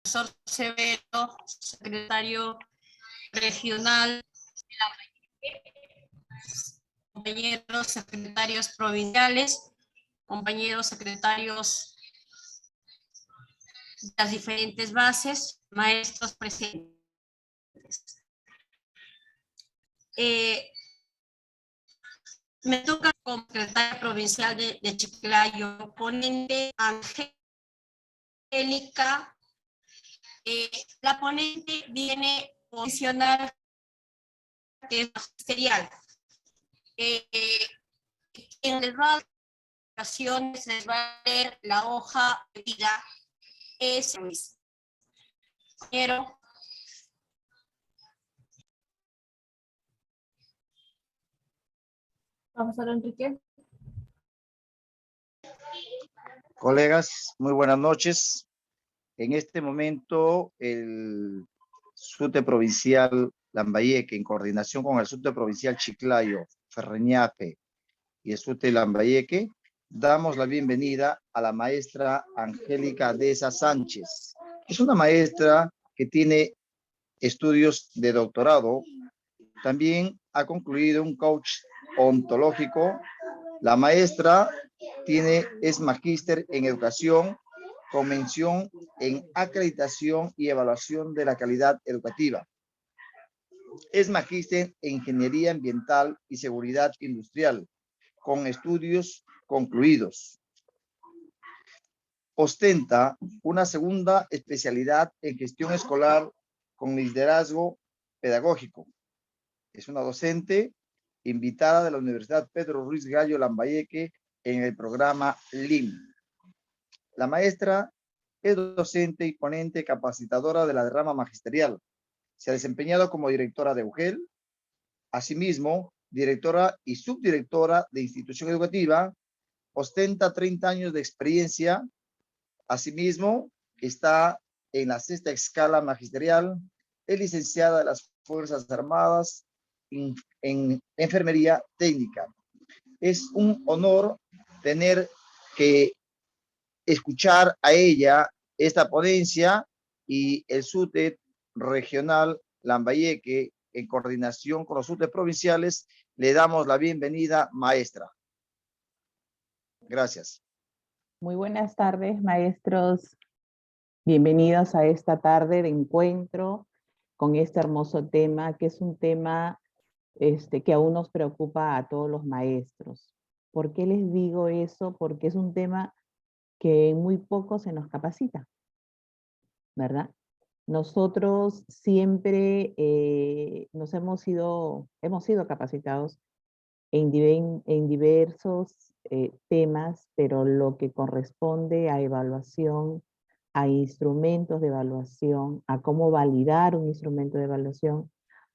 profesor Severo, secretario regional, compañeros secretarios provinciales, compañeros secretarios de las diferentes bases, maestros presentes. Me toca como secretaria provincial de Chiclayo, ponente Angélica. La ponente viene a posicionar que es magisterial. En les va a ocasiones les va a leer la hoja de vida. Es Luis. Compañero. Profesor Enrique. Colegas, muy buenas noches. En este momento, el SUTE Provincial Lambayeque, en coordinación con el SUTE Provincial Chiclayo, Ferreñafe y el SUTE Lambayeque, damos la bienvenida a la maestra Angélica Deza Sánchez. Es una maestra que tiene estudios de doctorado. También ha concluido un coach ontológico. La maestra es magíster en educación con mención en acreditación y evaluación de la calidad educativa. Es magíster en ingeniería ambiental y seguridad industrial con estudios concluidos. Ostenta una segunda especialidad en gestión escolar con liderazgo pedagógico. Es una docente invitada de la Universidad Pedro Ruiz Gallo Lambayeque en el programa LIM. La maestra es docente y ponente capacitadora de la rama magisterial. Se ha desempeñado como directora de UGEL, asimismo, directora y subdirectora de institución educativa. Ostenta 30 años de experiencia. Asimismo, está en la 6ª escala magisterial. Es licenciada de las Fuerzas Armadas en enfermería técnica. Es un honor tener que escuchar a ella esta ponencia y el SUTE regional Lambayeque, en coordinación con los SUTE provinciales, le damos la bienvenida, maestra. Gracias. Muy buenas tardes, maestros. Bienvenidos a esta tarde de encuentro con este hermoso tema, que es un tema que aún nos preocupa a todos los maestros. ¿Por qué les digo eso? Porque es un tema que muy poco se nos capacita, ¿verdad? Nosotros siempre hemos sido capacitados en diversos temas, pero lo que corresponde a evaluación, a instrumentos de evaluación, a cómo validar un instrumento de evaluación,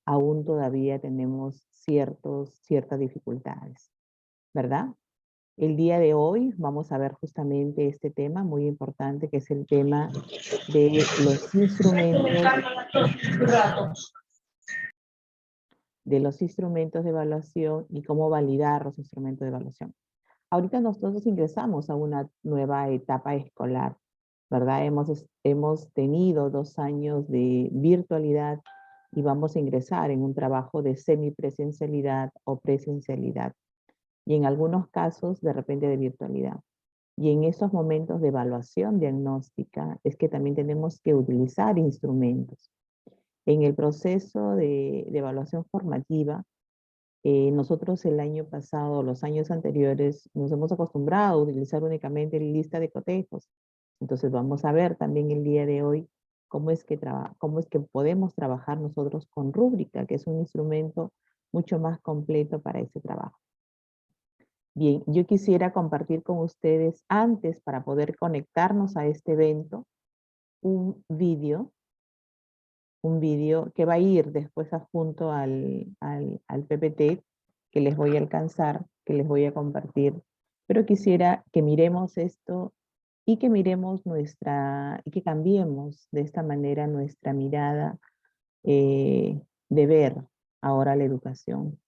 aún todavía tenemos ciertas dificultades, ¿verdad? El día de hoy vamos a ver justamente este tema muy importante, que es el tema de los instrumentos de evaluación y cómo validar los instrumentos de evaluación. Ahorita nosotros ingresamos a una nueva etapa escolar, ¿verdad? Hemos tenido 2 años de virtualidad y vamos a ingresar en un trabajo de semipresencialidad o presencialidad. Y en algunos casos, de repente, de virtualidad. Y en esos momentos de evaluación diagnóstica es que también tenemos que utilizar instrumentos. En el proceso de evaluación formativa, nosotros el año pasado, los años anteriores, nos hemos acostumbrado a utilizar únicamente lista de cotejos. Entonces vamos a ver también el día de hoy cómo es que podemos trabajar nosotros con rúbrica, que es un instrumento mucho más completo para ese trabajo. Bien, yo quisiera compartir con ustedes antes, para poder conectarnos a este evento, un vídeo que va a ir después adjunto al PPT, que les voy a alcanzar, que les voy a compartir. Pero quisiera que miremos esto y que miremos y que cambiemos de esta manera nuestra mirada de ver ahora la educación.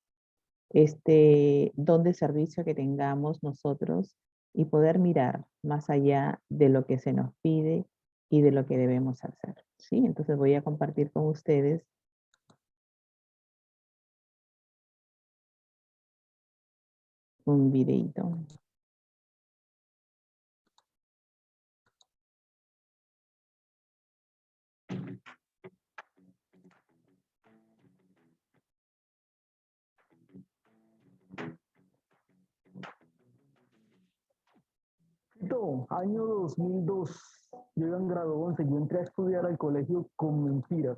Este don de servicio que tengamos nosotros y poder mirar más allá de lo que se nos pide y de lo que debemos hacer. ¿Sí? Entonces voy a compartir con ustedes un videito. Año 2002, yo iba en grado 11, yo entré a estudiar al colegio con mentiras.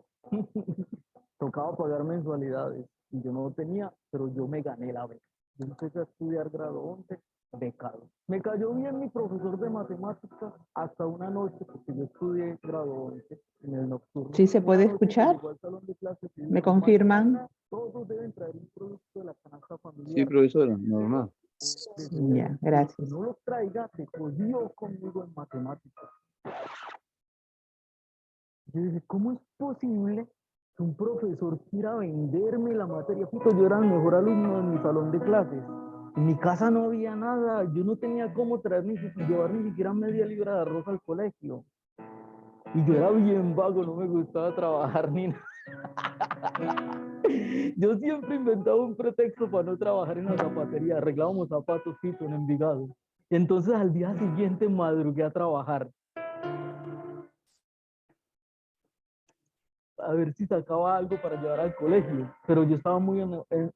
Tocaba pagar mensualidades y yo no tenía, pero yo me gané la beca. Yo empecé a estudiar grado 11, becado. Me cayó bien mi profesor de matemáticas hasta una noche, porque yo estudié grado 11 en el nocturno. ¿Sí se puede Una noche que escuchar? llegó al salón de clases y ¿Me dijo, confirman? "Mañana todos deben traer un producto de la canasta Sí, familiar". profesora, normal. Ya, gracias. No los traiga, se jodió conmigo en matemáticas. Yo dije, ¿cómo es posible que un profesor quiera venderme la materia? Puto, yo era el mejor alumno de mi salón de clases. En mi casa no había nada, yo no tenía cómo traer llevar ni siquiera media libra de arroz al colegio. Y yo era bien vago, no me gustaba trabajar ni nada. Yo siempre inventaba un pretexto para no trabajar en la zapatería. Arreglábamos zapatos, Fito, en Envigado. Entonces al día siguiente madrugué a trabajar. A ver si sacaba algo para llevar al colegio, pero yo estaba muy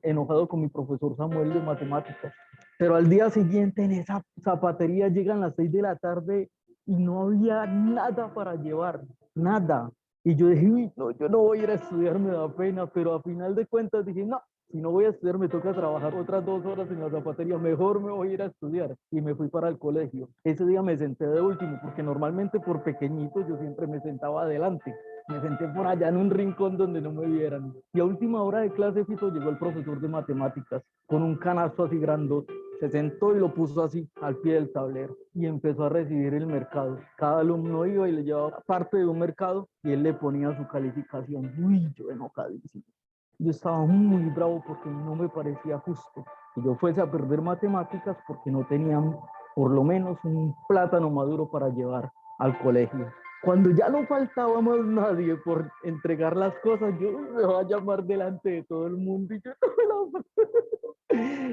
enojado con mi profesor Samuel de matemáticas. Pero al día siguiente en esa zapatería llegan las 6 de la tarde y no había nada para llevar, nada. Y yo dije, uy, no, yo no voy a ir a estudiar, me da pena, pero a final de cuentas dije, no, si no voy a estudiar me toca trabajar otras 2 horas en la zapatería, mejor me voy a ir a estudiar. Y me fui para el colegio. Ese día me senté de último, porque normalmente por pequeñito yo siempre me sentaba adelante. Me senté por allá en un rincón donde no me vieran. Y a última hora de clase, Fito, llegó el profesor de matemáticas con un canasto así grandote. Se sentó y lo puso así al pie del tablero y empezó a recibir el mercado. Cada alumno iba y le llevaba parte de un mercado y él le ponía su calificación. Uy, yo enojadísimo. Yo estaba muy bravo porque no me parecía justo que yo fuese a perder matemáticas porque no tenían por lo menos un plátano maduro para llevar al colegio. Cuando ya no faltaba más nadie por entregar las cosas, yo me voy a llamar delante de todo el mundo y yo no me la...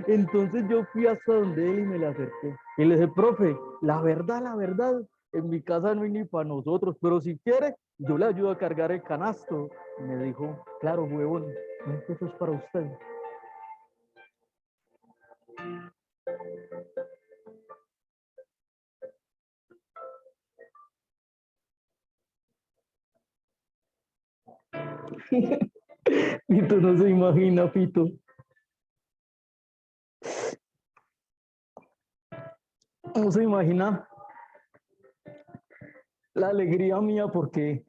Entonces yo fui hasta donde él y me le acerqué. Y le dije, profe, la verdad, en mi casa no hay ni para nosotros, pero si quiere, yo le ayudo a cargar el canasto. Y me dijo, claro, huevón, esto es para usted. Pito no se imagina, Pito. No se imagina la alegría mía porque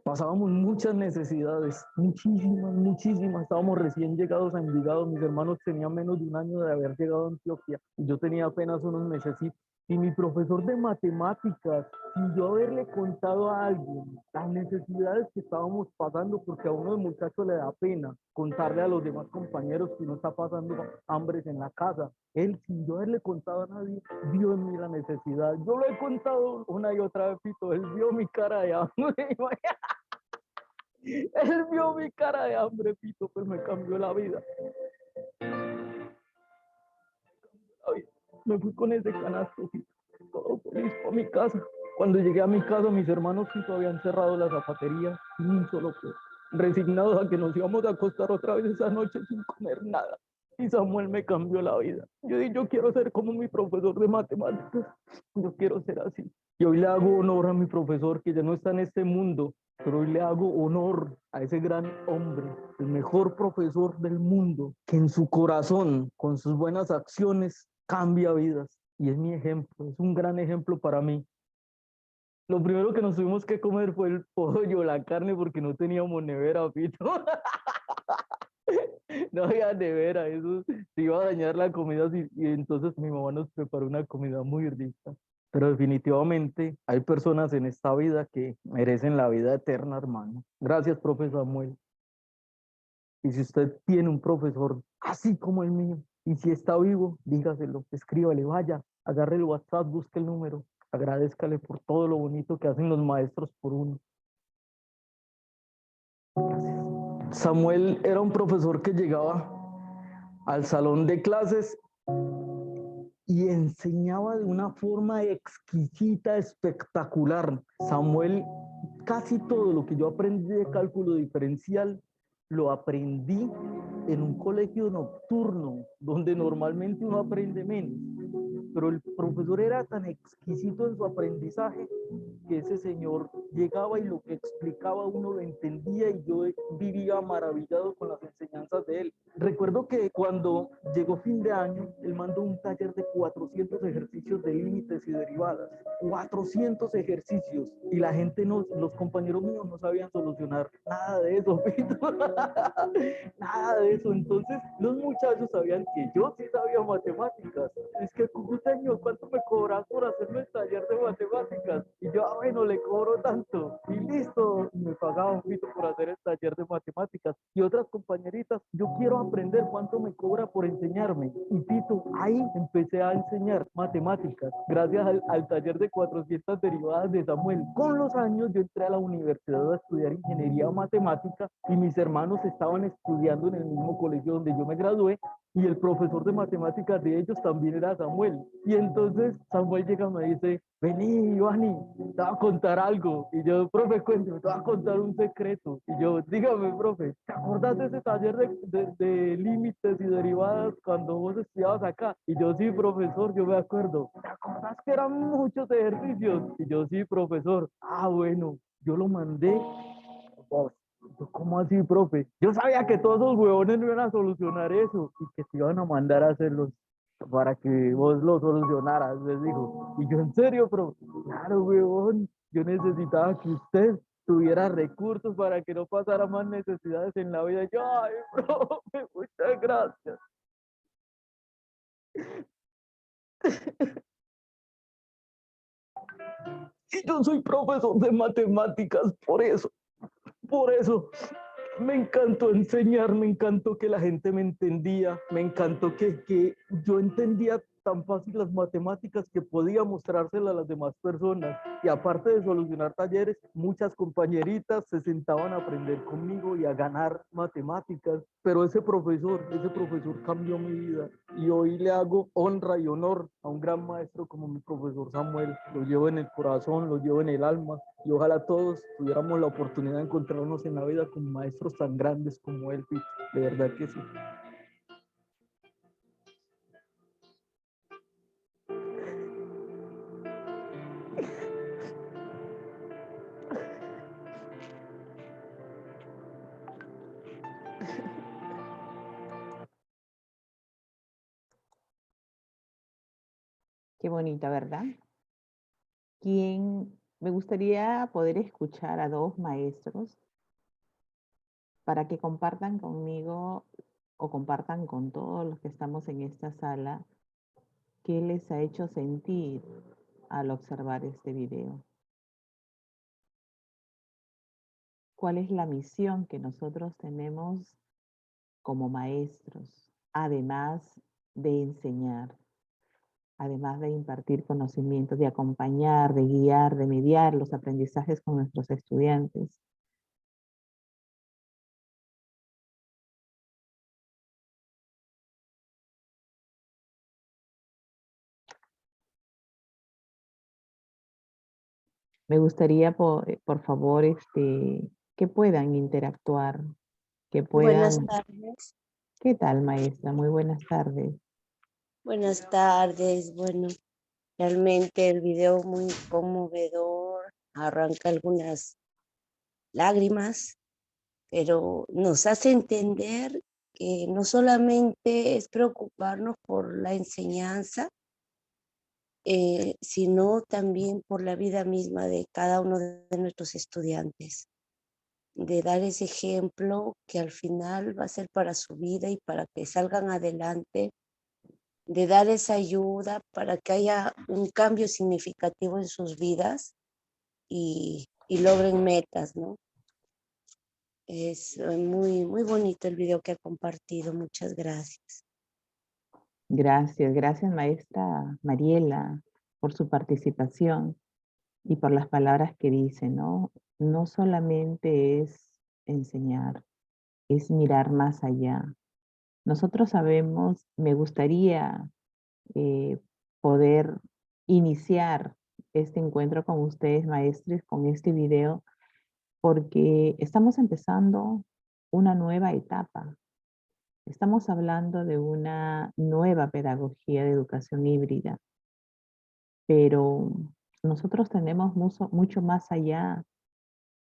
pasábamos muchas necesidades, muchísimas, muchísimas. Estábamos recién llegados a Envigado, mis hermanos tenían menos de un año de haber llegado a Antioquia y yo tenía apenas unos mesecitos. Y mi profesor de matemáticas, sin yo haberle contado a alguien las necesidades que estábamos pasando, porque a uno de muchachos le da pena contarle a los demás compañeros que uno está pasando hambres en la casa. Él, sin yo haberle contado a nadie, vio en mí la necesidad. Yo lo he contado una y otra vez, Pito, él vio mi cara de hambre. Él vio mi cara de hambre, Pito, pues me cambió la vida. Me fui con ese canasto, Pito, todo feliz por mi casa. Cuando llegué a mi casa, mis hermanos, Pito, habían cerrado la zapatería sin un solo peso, resignados a que nos íbamos a acostar otra vez esa noche sin comer nada. Y Samuel me cambió la vida. Yo dije, yo quiero ser como mi profesor de matemáticas. Yo quiero ser así. Y hoy le hago honor a mi profesor, que ya no está en este mundo, pero hoy le hago honor a ese gran hombre, el mejor profesor del mundo, que en su corazón, con sus buenas acciones, cambia vidas. Y es mi ejemplo, es un gran ejemplo para mí. Lo primero que nos tuvimos que comer fue el pollo, la carne, porque no teníamos nevera, Pito. No había nevera, eso se iba a dañar la comida y entonces mi mamá nos preparó una comida muy rica. Pero definitivamente hay personas en esta vida que merecen la vida eterna, hermano. Gracias, profe Samuel. Y si usted tiene un profesor así como el mío, y si está vivo, dígaselo, escríbale, vaya, agarre el WhatsApp, busque el número, Agradézcale por todo lo bonito que hacen los maestros por uno. Gracias. Samuel era un profesor que llegaba al salón de clases y enseñaba de una forma exquisita, espectacular. Samuel, casi todo lo que yo aprendí de cálculo diferencial, lo aprendí en un colegio nocturno, donde normalmente uno aprende menos. Pero el profesor era tan exquisito en su aprendizaje que ese señor llegaba y lo que explicaba uno lo entendía y yo vivía maravillado con las enseñanzas de él. Recuerdo que cuando llegó fin de año, él mandó un taller de 400 ejercicios de límites y derivadas. 400 ejercicios. Y la gente, los compañeros míos no sabían solucionar nada de eso, nada de eso. Entonces, los muchachos sabían que yo sí sabía matemáticas. Es que, señor, ¿cuánto me cobras por hacerme el taller de matemáticas? Y yo, bueno, le cobro tanto. Y listo, me pagaba un poquito por hacer el taller de matemáticas. Y otras compañeritas, yo quiero aprender cuánto me cobra por enseñarme. Y Pito, ahí empecé a enseñar matemáticas, gracias al taller de 400 derivadas de Samuel. Con los años yo entré a la universidad a estudiar ingeniería matemática y mis hermanos estaban estudiando en el mismo colegio donde yo me gradué y el profesor de matemáticas de ellos también era Samuel. Y entonces Samuel llega y me dice, vení, Ivani, te voy a contar algo. Y yo, profe, cuénteme, te voy a contar un secreto. Y yo, dígame, profe, ¿te acordás de ese taller de límites y derivadas cuando vos estudiabas acá? Y yo, sí, profesor, yo me acuerdo. ¿Te acordás que eran muchos ejercicios? Y yo, sí, profesor. Ah, bueno, yo lo mandé. ¿Cómo así, profe? Yo sabía que todos los huevones no iban a solucionar eso y que te iban a mandar a hacerlos para que vos lo solucionaras, les dijo. Y yo, ¿en serio, profe? Claro, huevón, yo necesitaba que usted tuviera recursos para que no pasara más necesidades en la vida. Y yo, ay, profe, muchas gracias. Y yo soy profesor de matemáticas, por eso. Me encantó enseñar, me encantó que la gente me entendía, me encantó que yo entendía tan fácil las matemáticas que podía mostrárselas a las demás personas. Y aparte de solucionar talleres, muchas compañeritas se sentaban a aprender conmigo y a ganar matemáticas. Pero ese profesor cambió mi vida. Y hoy le hago honra y honor a un gran maestro como mi profesor Samuel. Lo llevo en el corazón, lo llevo en el alma. Y ojalá todos tuviéramos la oportunidad de encontrarnos en la vida con maestros tan grandes como él, Pito. De verdad que sí. Qué bonita, ¿verdad? Me gustaría poder escuchar a dos maestros para que compartan conmigo o compartan con todos los que estamos en esta sala qué les ha hecho sentir al observar este video. ¿Cuál es la misión que nosotros tenemos como maestros, además de enseñar, además de impartir conocimientos, de acompañar, de guiar, de mediar los aprendizajes con nuestros estudiantes? Me gustaría, por favor, que puedan interactuar, que Buenas puedan... tardes. ¿Qué tal, maestra? Muy buenas tardes. Buenas tardes. Bueno, realmente el video muy conmovedor, arranca algunas lágrimas, pero nos hace entender que no solamente es preocuparnos por la enseñanza, sino también por la vida misma de cada uno de nuestros estudiantes, de dar ese ejemplo que al final va a ser para su vida y para que salgan adelante, de dar esa ayuda para que haya un cambio significativo en sus vidas y logren metas, ¿no? Es muy, muy bonito el video que ha compartido. Muchas gracias. Gracias, gracias, maestra Mariela, por su participación y por las palabras que dice, ¿no? No solamente es enseñar, es mirar más allá. Nosotros sabemos, me gustaría poder iniciar este encuentro con ustedes, maestros, con este video, porque estamos empezando una nueva etapa. Estamos hablando de una nueva pedagogía de educación híbrida, pero nosotros tenemos mucho más allá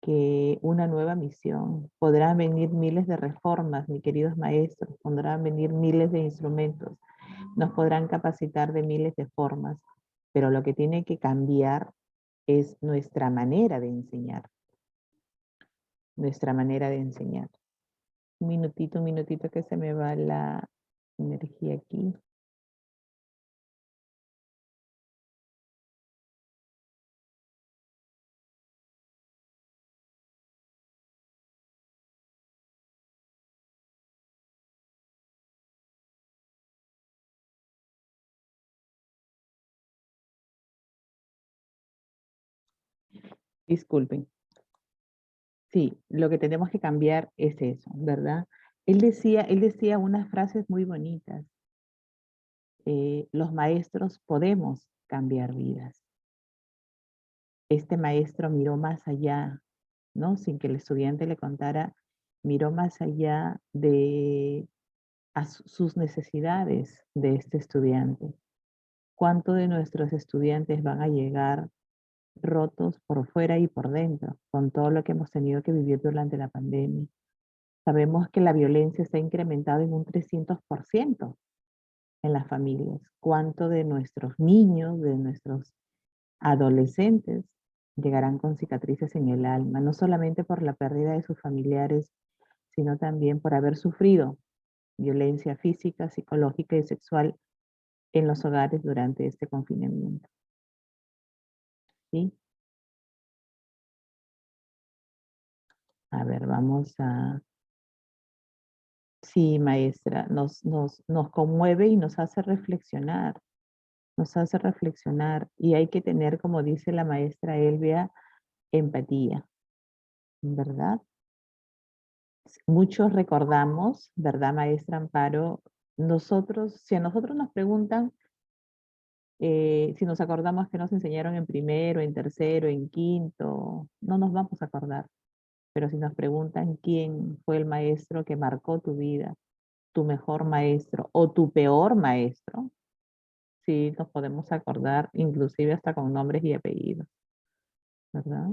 que una nueva misión. Podrán venir miles de reformas, mis queridos maestros, podrán venir miles de instrumentos, nos podrán capacitar de miles de formas, pero lo que tiene que cambiar es nuestra manera de enseñar. Nuestra manera de enseñar. Un minutito que se me va la energía aquí. Disculpen. Sí, lo que tenemos que cambiar es eso, ¿verdad? Él decía unas frases muy bonitas. Los maestros podemos cambiar vidas. Este maestro miró más allá, ¿no? Sin que el estudiante le contara, miró más allá de sus necesidades de este estudiante. ¿Cuántos de nuestros estudiantes van a llegar rotos por fuera y por dentro, con todo lo que hemos tenido que vivir durante la pandemia? Sabemos que la violencia se ha incrementado en un 300% en las familias. ¿Cuántos de nuestros niños, de nuestros adolescentes, llegarán con cicatrices en el alma? No solamente por la pérdida de sus familiares, sino también por haber sufrido violencia física, psicológica y sexual en los hogares durante este confinamiento. ¿Sí? A ver, vamos a... Sí, maestra, nos conmueve y nos hace reflexionar. Nos hace reflexionar y hay que tener, como dice la maestra Elvia, empatía, ¿verdad? Muchos recordamos, ¿verdad, maestra Amparo? Si a nosotros nos preguntan si nos acordamos que nos enseñaron en primero, en tercero, en quinto, no nos vamos a acordar. Pero si nos preguntan quién fue el maestro que marcó tu vida, tu mejor maestro o tu peor maestro, sí nos podemos acordar, inclusive hasta con nombres y apellidos, ¿verdad?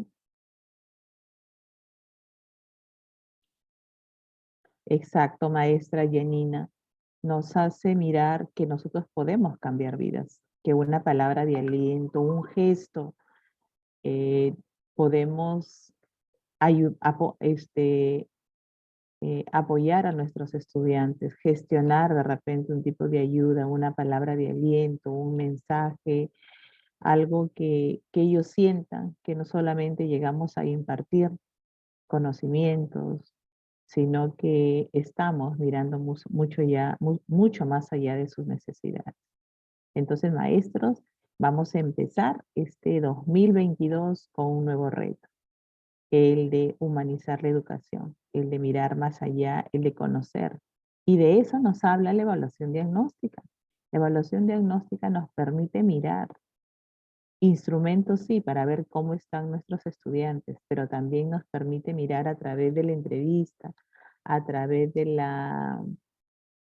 Exacto, maestra Janina. Nos hace mirar que nosotros podemos cambiar vidas, que una palabra de aliento, un gesto, podemos apoyar a nuestros estudiantes, gestionar de repente un tipo de ayuda, una palabra de aliento, un mensaje, algo que ellos sientan que no solamente llegamos a impartir conocimientos, sino que estamos mirando mucho más allá de sus necesidades. Entonces, maestros, vamos a empezar este 2022 con un nuevo reto, el de humanizar la educación, el de mirar más allá, el de conocer. Y de eso nos habla la evaluación diagnóstica. La evaluación diagnóstica nos permite mirar instrumentos, sí, para ver cómo están nuestros estudiantes, pero también nos permite mirar a través de la entrevista, a través de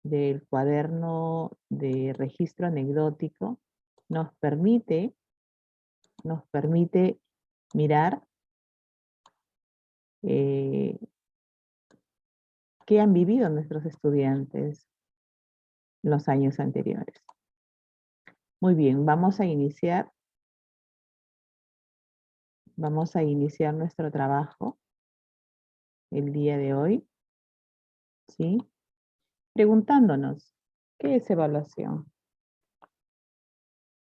del cuaderno de registro anecdótico, nos permite mirar qué han vivido nuestros estudiantes los años anteriores. Muy bien, vamos a iniciar nuestro trabajo el día de hoy, ¿sí? Preguntándonos, ¿qué es evaluación?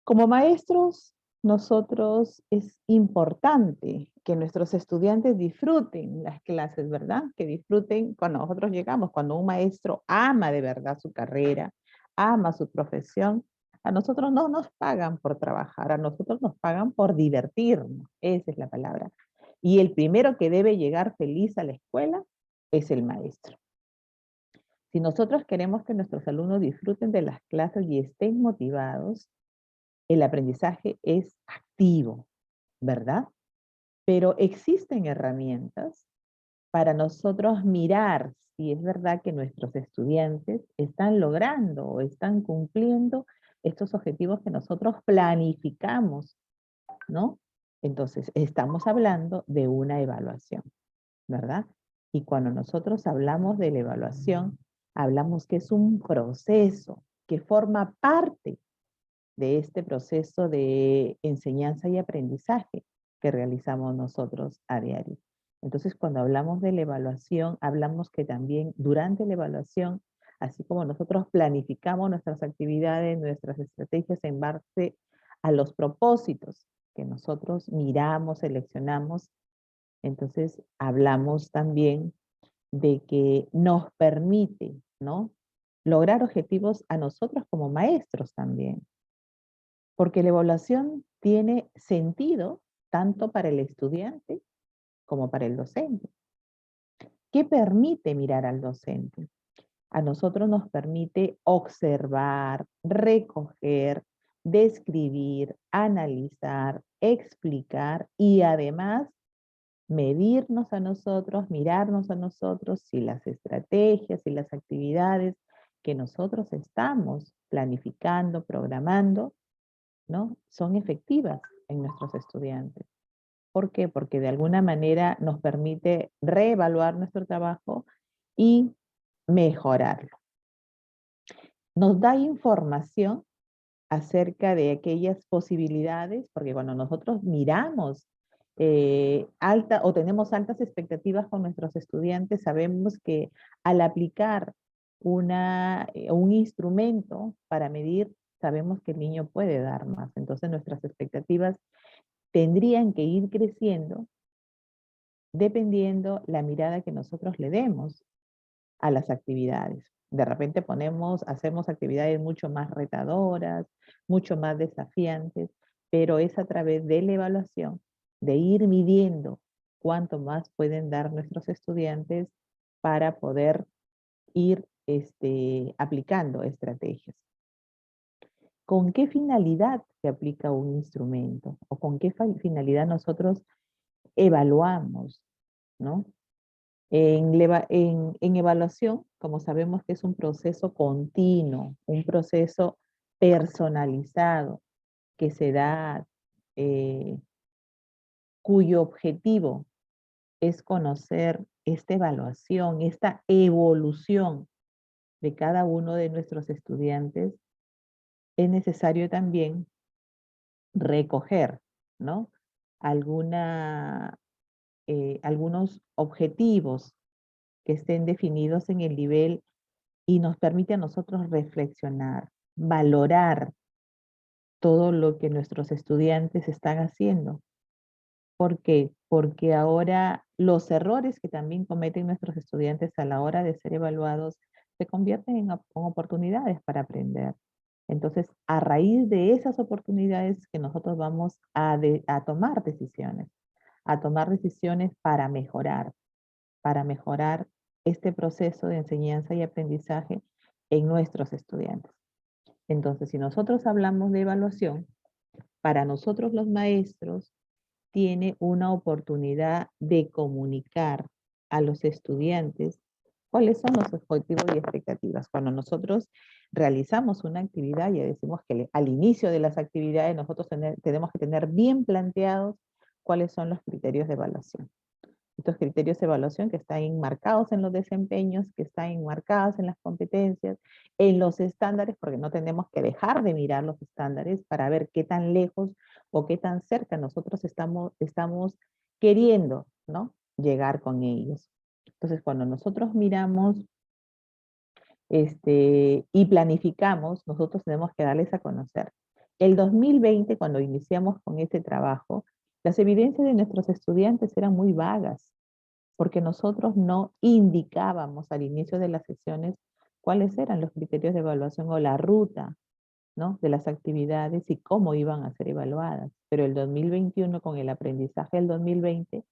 Como maestros, nosotros es importante que nuestros estudiantes disfruten las clases, ¿verdad? Que disfruten cuando nosotros llegamos, cuando un maestro ama de verdad su carrera, ama su profesión, A nosotros no nos pagan por trabajar, a nosotros nos pagan por divertirnos, esa es la palabra. Y el primero que debe llegar feliz a la escuela es el maestro. Si nosotros queremos que nuestros alumnos disfruten de las clases y estén motivados, el aprendizaje es activo, ¿verdad? Pero existen herramientas para nosotros mirar si es verdad que nuestros estudiantes están logrando o están cumpliendo estos objetivos que nosotros planificamos, ¿no? Entonces, estamos hablando de una evaluación, ¿verdad? Y cuando nosotros hablamos de la evaluación, hablamos que es un proceso que forma parte de este proceso de enseñanza y aprendizaje que realizamos nosotros a diario. Entonces, cuando hablamos de la evaluación, hablamos que también durante la evaluación, así como nosotros planificamos nuestras actividades, nuestras estrategias en base a los propósitos que nosotros miramos, seleccionamos, entonces hablamos también de que nos permite, ¿no?, lograr objetivos a nosotros como maestros también. Porque la evaluación tiene sentido tanto para el estudiante como para el docente. ¿Qué permite mirar al docente? A nosotros nos permite observar, recoger, describir, analizar, explicar y además medirnos a nosotros, mirarnos a nosotros si las estrategias y las actividades que nosotros estamos planificando, programando, ¿no?, son efectivas en nuestros estudiantes. ¿Por qué? Porque de alguna manera nos permite reevaluar nuestro trabajo y mejorarlo. Nos da información acerca de aquellas posibilidades, porque cuando nosotros miramos o tenemos altas expectativas con nuestros estudiantes, sabemos que al aplicar un instrumento para medir, sabemos que el niño puede dar más. Entonces nuestras expectativas tendrían que ir creciendo dependiendo la mirada que nosotros le demos a las actividades. De repente hacemos actividades mucho más retadoras, mucho más desafiantes, pero es a través de la evaluación, de ir midiendo cuánto más pueden dar nuestros estudiantes para poder ir aplicando estrategias. ¿Con qué finalidad se aplica un instrumento? ¿O con qué finalidad nosotros evaluamos, ¿no? En evaluación, como sabemos que es un proceso continuo, un proceso personalizado que se da, cuyo objetivo es conocer esta evaluación, esta evolución de cada uno de nuestros estudiantes, es necesario también recoger, ¿no?, algunos objetivos que estén definidos en el nivel y nos permite a nosotros reflexionar, valorar todo lo que nuestros estudiantes están haciendo. ¿Por qué? Porque ahora los errores que también cometen nuestros estudiantes a la hora de ser evaluados se convierten en oportunidades para aprender. Entonces, a raíz de esas oportunidades que nosotros vamos a tomar decisiones para mejorar este proceso de enseñanza y aprendizaje en nuestros estudiantes. Entonces, si nosotros hablamos de evaluación, para nosotros los maestros tiene una oportunidad de comunicar a los estudiantes cuáles son los objetivos y expectativas. Cuando nosotros realizamos una actividad, ya decimos que al inicio de las actividades nosotros tenemos que tener bien planteados cuáles son los criterios de evaluación. Estos criterios de evaluación que están enmarcados en los desempeños, que están enmarcados en las competencias, en los estándares, porque no tenemos que dejar de mirar los estándares para ver qué tan lejos o qué tan cerca nosotros estamos queriendo, ¿no?, llegar con ellos. Entonces, cuando nosotros miramos y planificamos, nosotros tenemos que darles a conocer. El 2020, cuando iniciamos con este trabajo, las evidencias de nuestros estudiantes eran muy vagas, porque nosotros no indicábamos al inicio de las sesiones cuáles eran los criterios de evaluación o la ruta ¿no? De las actividades y cómo iban a ser evaluadas. Pero el 2021, con el aprendizaje del 2020,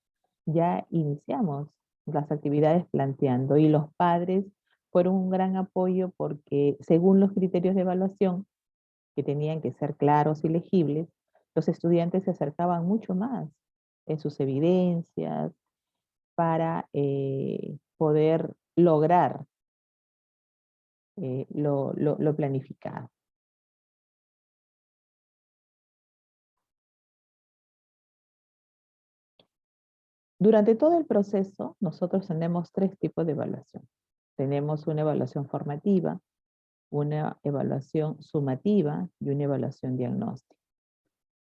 ya iniciamos las actividades planteando y los padres fueron un gran apoyo porque según los criterios de evaluación, que tenían que ser claros y legibles, los estudiantes se acercaban mucho más en sus evidencias para poder lograr lo planificado. Durante todo el proceso, nosotros tenemos 3 tipos de evaluación. Tenemos una evaluación formativa, una evaluación sumativa y una evaluación diagnóstica.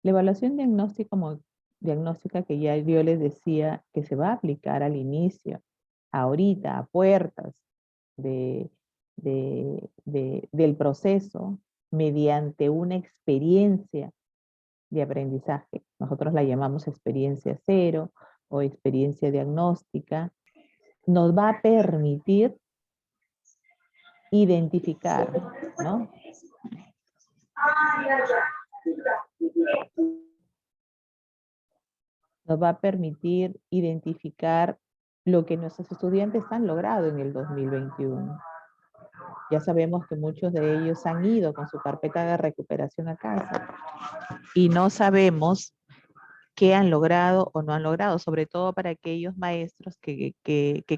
La evaluación diagnóstica que ya yo les decía que se va a aplicar al inicio, ahorita, a puertas del proceso, mediante una experiencia de aprendizaje. Nosotros la llamamos experiencia cero o experiencia diagnóstica. Nos va a permitir identificar, ¿no? Nos va a permitir identificar lo que nuestros estudiantes han logrado en el 2021. Ya sabemos que muchos de ellos han ido con su carpeta de recuperación a casa y no sabemos qué han logrado o no han logrado, sobre todo para aquellos maestros que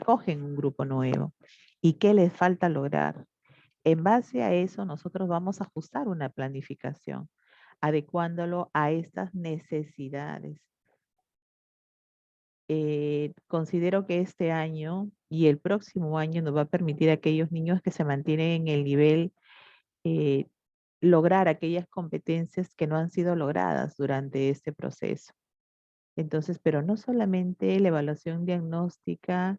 cogen un grupo nuevo y qué les falta lograr. En base a eso, nosotros vamos a ajustar una planificación, adecuándolo a estas necesidades. Considero que este año y el próximo año nos va a permitir a aquellos niños que se mantienen en el nivel lograr aquellas competencias que no han sido logradas durante este proceso. Entonces, pero no solamente la evaluación diagnóstica,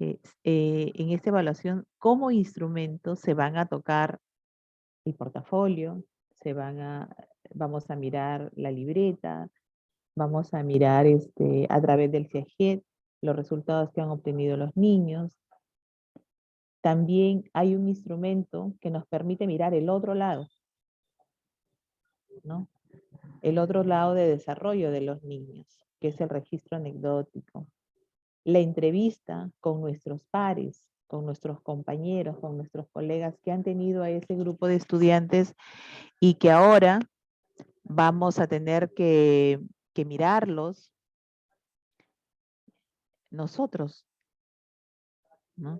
en esta evaluación como instrumento se van a tocar el portafolio, vamos a mirar la libreta, vamos a mirar a través del CIAGED los resultados que han obtenido los niños. También hay un instrumento que nos permite mirar el otro lado, ¿no? El otro lado de desarrollo de los niños, que es el registro anecdótico. La entrevista con nuestros pares, con nuestros compañeros, con nuestros colegas que han tenido a ese grupo de estudiantes y que ahora vamos a tener que mirarlos nosotros, ¿no?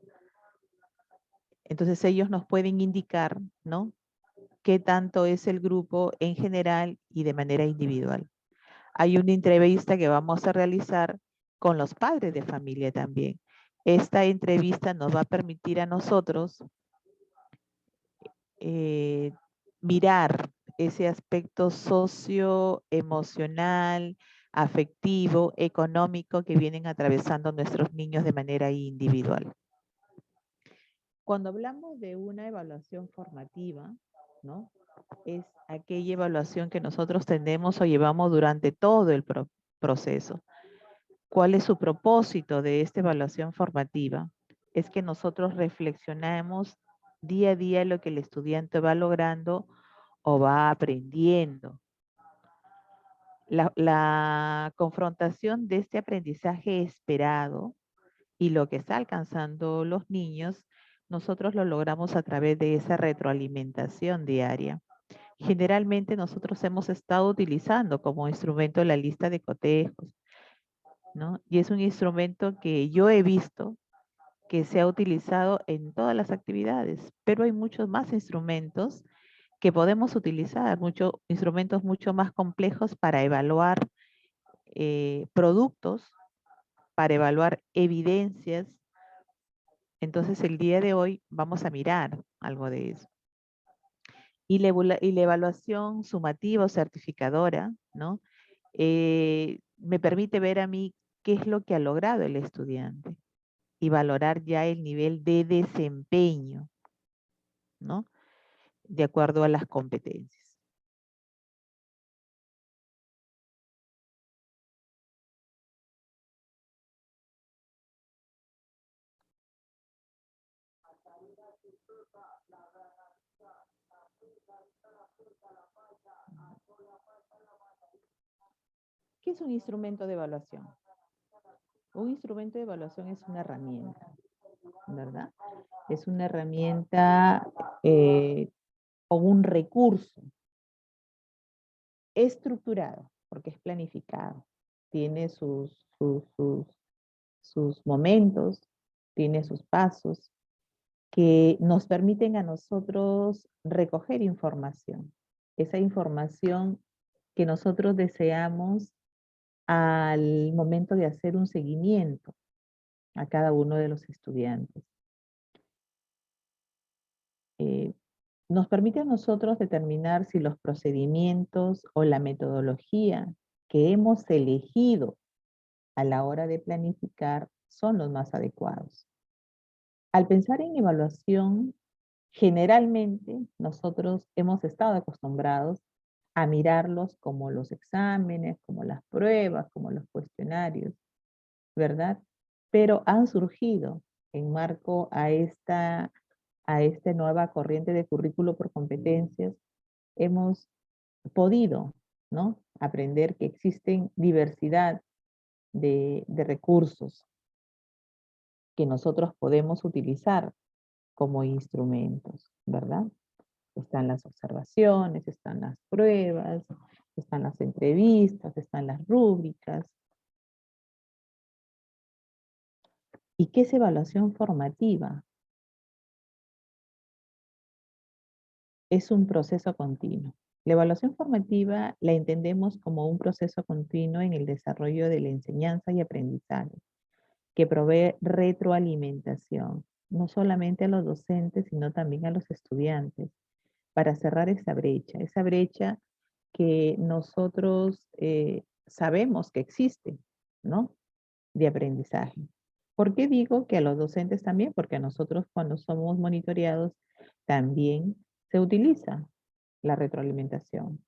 Entonces ellos nos pueden indicar, ¿no? Qué tanto es el grupo en general y de manera individual. Hay una entrevista que vamos a realizar con los padres de familia también. Esta entrevista nos va a permitir a nosotros mirar ese aspecto socioemocional, afectivo, económico que vienen atravesando nuestros niños de manera individual. Cuando hablamos de una evaluación formativa, ¿no? Es aquella evaluación que nosotros tenemos o llevamos durante todo el proceso. ¿Cuál es su propósito de esta evaluación formativa? Es que nosotros reflexionamos día a día lo que el estudiante va logrando o va aprendiendo. La confrontación de este aprendizaje esperado y lo que está alcanzando los niños, nosotros lo logramos a través de esa retroalimentación diaria. Generalmente nosotros hemos estado utilizando como instrumento la lista de cotejos, ¿no? Y es un instrumento que yo he visto que se ha utilizado en todas las actividades, pero hay muchos más instrumentos que podemos utilizar, instrumentos mucho más complejos para evaluar productos, para evaluar evidencias. Entonces el día de hoy vamos a mirar algo de eso. Y la evaluación sumativa o certificadora, ¿no? Me permite ver a mí qué es lo que ha logrado el estudiante y valorar ya el nivel de desempeño, ¿no? De acuerdo a las competencias. ¿Qué es un instrumento de evaluación? Un instrumento de evaluación es una herramienta, ¿verdad? Es una herramienta o un recurso estructurado, porque es planificado. Tiene sus momentos, tiene sus pasos, que nos permiten a nosotros recoger información. Esa información que nosotros deseamos al momento de hacer un seguimiento a cada uno de los estudiantes. Nos permite a nosotros determinar si los procedimientos o la metodología que hemos elegido a la hora de planificar son los más adecuados. Al pensar en evaluación, generalmente nosotros hemos estado acostumbrados a mirarlos como los exámenes, como las pruebas, como los cuestionarios, ¿verdad? Pero han surgido en marco a esta nueva corriente de currículo por competencias, hemos podido, ¿no?, aprender que existen diversidad de recursos que nosotros podemos utilizar como instrumentos, ¿verdad? Están las observaciones, están las pruebas, están las entrevistas, están las rúbricas. ¿Y qué es evaluación formativa? Es un proceso continuo. La evaluación formativa la entendemos como un proceso continuo en el desarrollo de la enseñanza y aprendizaje, que provee retroalimentación, no solamente a los docentes, sino también a los estudiantes, para cerrar esa brecha que nosotros sabemos que existe, ¿no?, de aprendizaje. ¿Por qué digo que a los docentes también? Porque a nosotros cuando somos monitoreados también se utiliza la retroalimentación.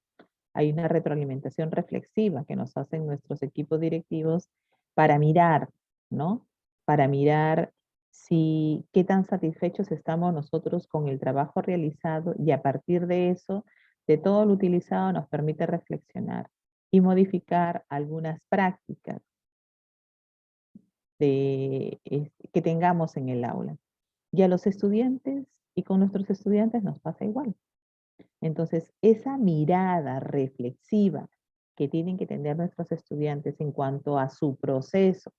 Hay una retroalimentación reflexiva que nos hacen nuestros equipos directivos para mirar, ¿no? Para mirar qué tan satisfechos estamos nosotros con el trabajo realizado, y a partir de eso, de todo lo utilizado, nos permite reflexionar y modificar algunas prácticas que tengamos en el aula. Y a los estudiantes, y con nuestros estudiantes nos pasa igual. Entonces, esa mirada reflexiva que tienen que tener nuestros estudiantes en cuanto a su proceso,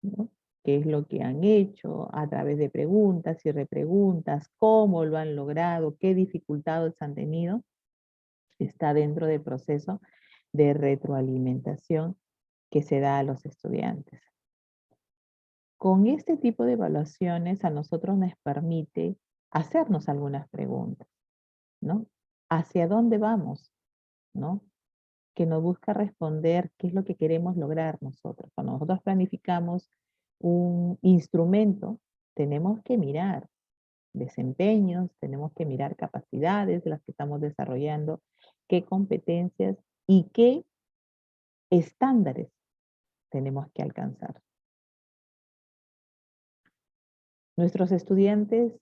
¿no?, qué es lo que han hecho a través de preguntas y repreguntas, cómo lo han logrado, qué dificultades han tenido, está dentro del proceso de retroalimentación que se da a los estudiantes. Con este tipo de evaluaciones a nosotros nos permite hacernos algunas preguntas, ¿no? ¿Hacia dónde vamos? ¿No? Que nos busca responder qué es lo que queremos lograr nosotros. Cuando nosotros planificamos un instrumento, tenemos que mirar desempeños, tenemos que mirar capacidades de las que estamos desarrollando, qué competencias y qué estándares tenemos que alcanzar. Nuestros estudiantes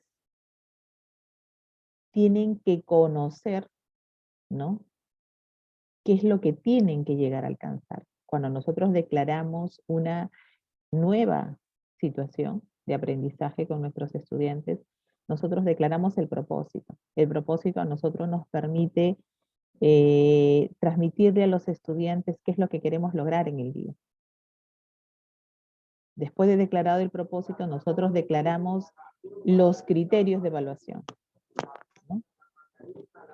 tienen que conocer, ¿no?, qué es lo que tienen que llegar a alcanzar. Cuando nosotros declaramos una nueva situación de aprendizaje con nuestros estudiantes, nosotros declaramos el propósito. El propósito a nosotros nos permite transmitirle a los estudiantes qué es lo que queremos lograr en el día. Después de declarado el propósito, nosotros declaramos los criterios de evaluación, ¿no?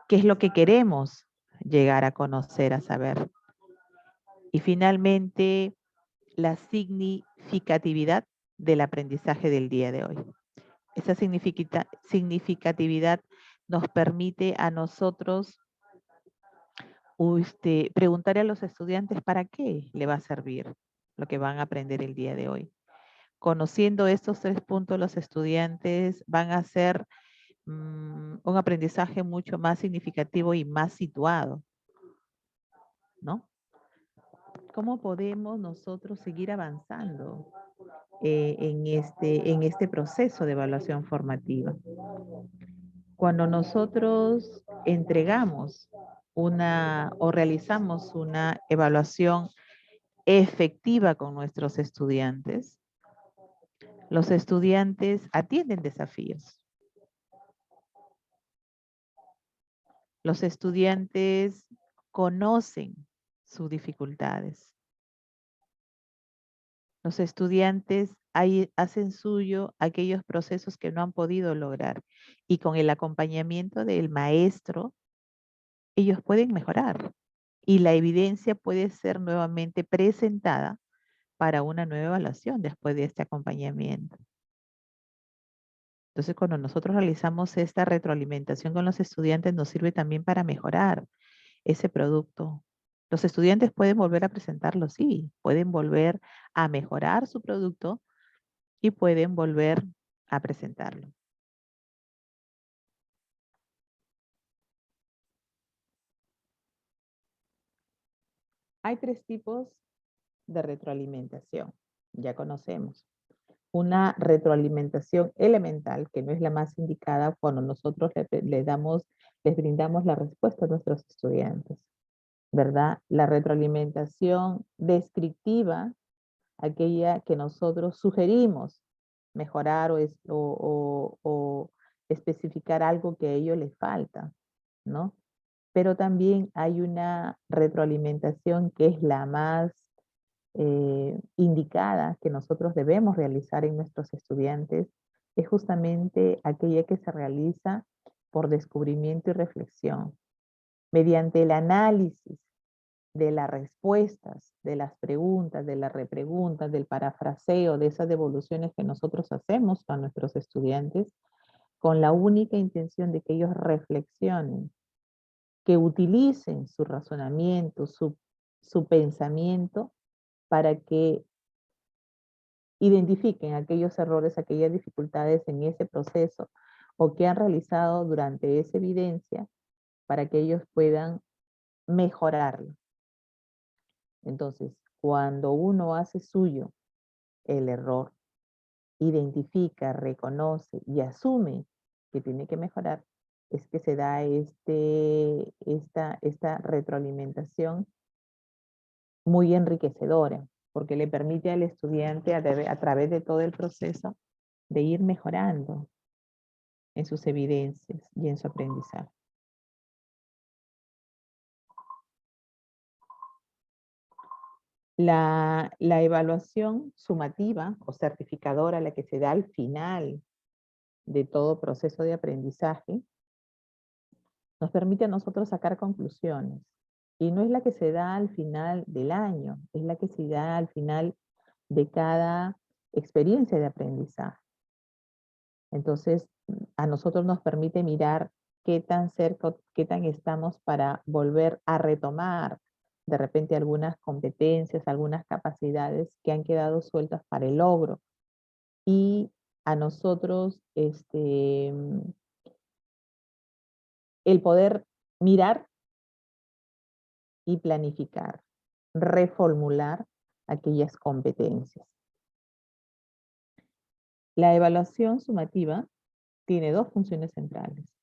¿Qué es lo que queremos llegar a conocer, a saber? Y finalmente, la significatividad del aprendizaje del día de hoy. Esa significatividad nos permite a nosotros preguntar a los estudiantes para qué le va a servir lo que van a aprender el día de hoy. Conociendo estos 3 puntos, los estudiantes van a hacer un aprendizaje mucho más significativo y más situado, ¿no? ¿Cómo podemos nosotros seguir avanzando en este proceso de evaluación formativa? Cuando nosotros entregamos o realizamos una evaluación efectiva con nuestros estudiantes, los estudiantes atienden desafíos. Los estudiantes conocen sus dificultades. Los estudiantes hacen suyo aquellos procesos que no han podido lograr y con el acompañamiento del maestro, ellos pueden mejorar y la evidencia puede ser nuevamente presentada para una nueva evaluación después de este acompañamiento. Entonces, cuando nosotros realizamos esta retroalimentación con los estudiantes, nos sirve también para mejorar ese producto. Los estudiantes pueden volver a presentarlo, sí, pueden volver a mejorar su producto y pueden volver a presentarlo. Hay 3 tipos de retroalimentación, ya conocemos. Una retroalimentación elemental, que no es la más indicada cuando nosotros les brindamos la respuesta a nuestros estudiantes, ¿verdad? La retroalimentación descriptiva, aquella que nosotros sugerimos mejorar o especificar algo que a ellos les falta, ¿no? Pero también hay una retroalimentación que es la más indicada que nosotros debemos realizar en nuestros estudiantes, es justamente aquella que se realiza por descubrimiento y reflexión, mediante el análisis de las respuestas, de las preguntas, de las repreguntas, del parafraseo, de esas devoluciones que nosotros hacemos a nuestros estudiantes, con la única intención de que ellos reflexionen, que utilicen su razonamiento, su pensamiento, para que identifiquen aquellos errores, aquellas dificultades en ese proceso o que han realizado durante esa evidencia para que ellos puedan mejorarlo. Entonces, cuando uno hace suyo el error, identifica, reconoce y asume que tiene que mejorar, es que se da esta retroalimentación muy enriquecedora, porque le permite al estudiante a través de todo el proceso de ir mejorando en sus evidencias y en su aprendizaje. La evaluación sumativa o certificadora, la que se da al final de todo proceso de aprendizaje, nos permite a nosotros sacar conclusiones. Y no es la que se da al final del año, es la que se da al final de cada experiencia de aprendizaje. Entonces, a nosotros nos permite mirar qué tan cerca, qué tan estamos para volver a retomar de repente algunas competencias, algunas capacidades que han quedado sueltas para el logro. Y a nosotros, el poder mirar y planificar, reformular aquellas competencias. La evaluación sumativa tiene 2 funciones centrales.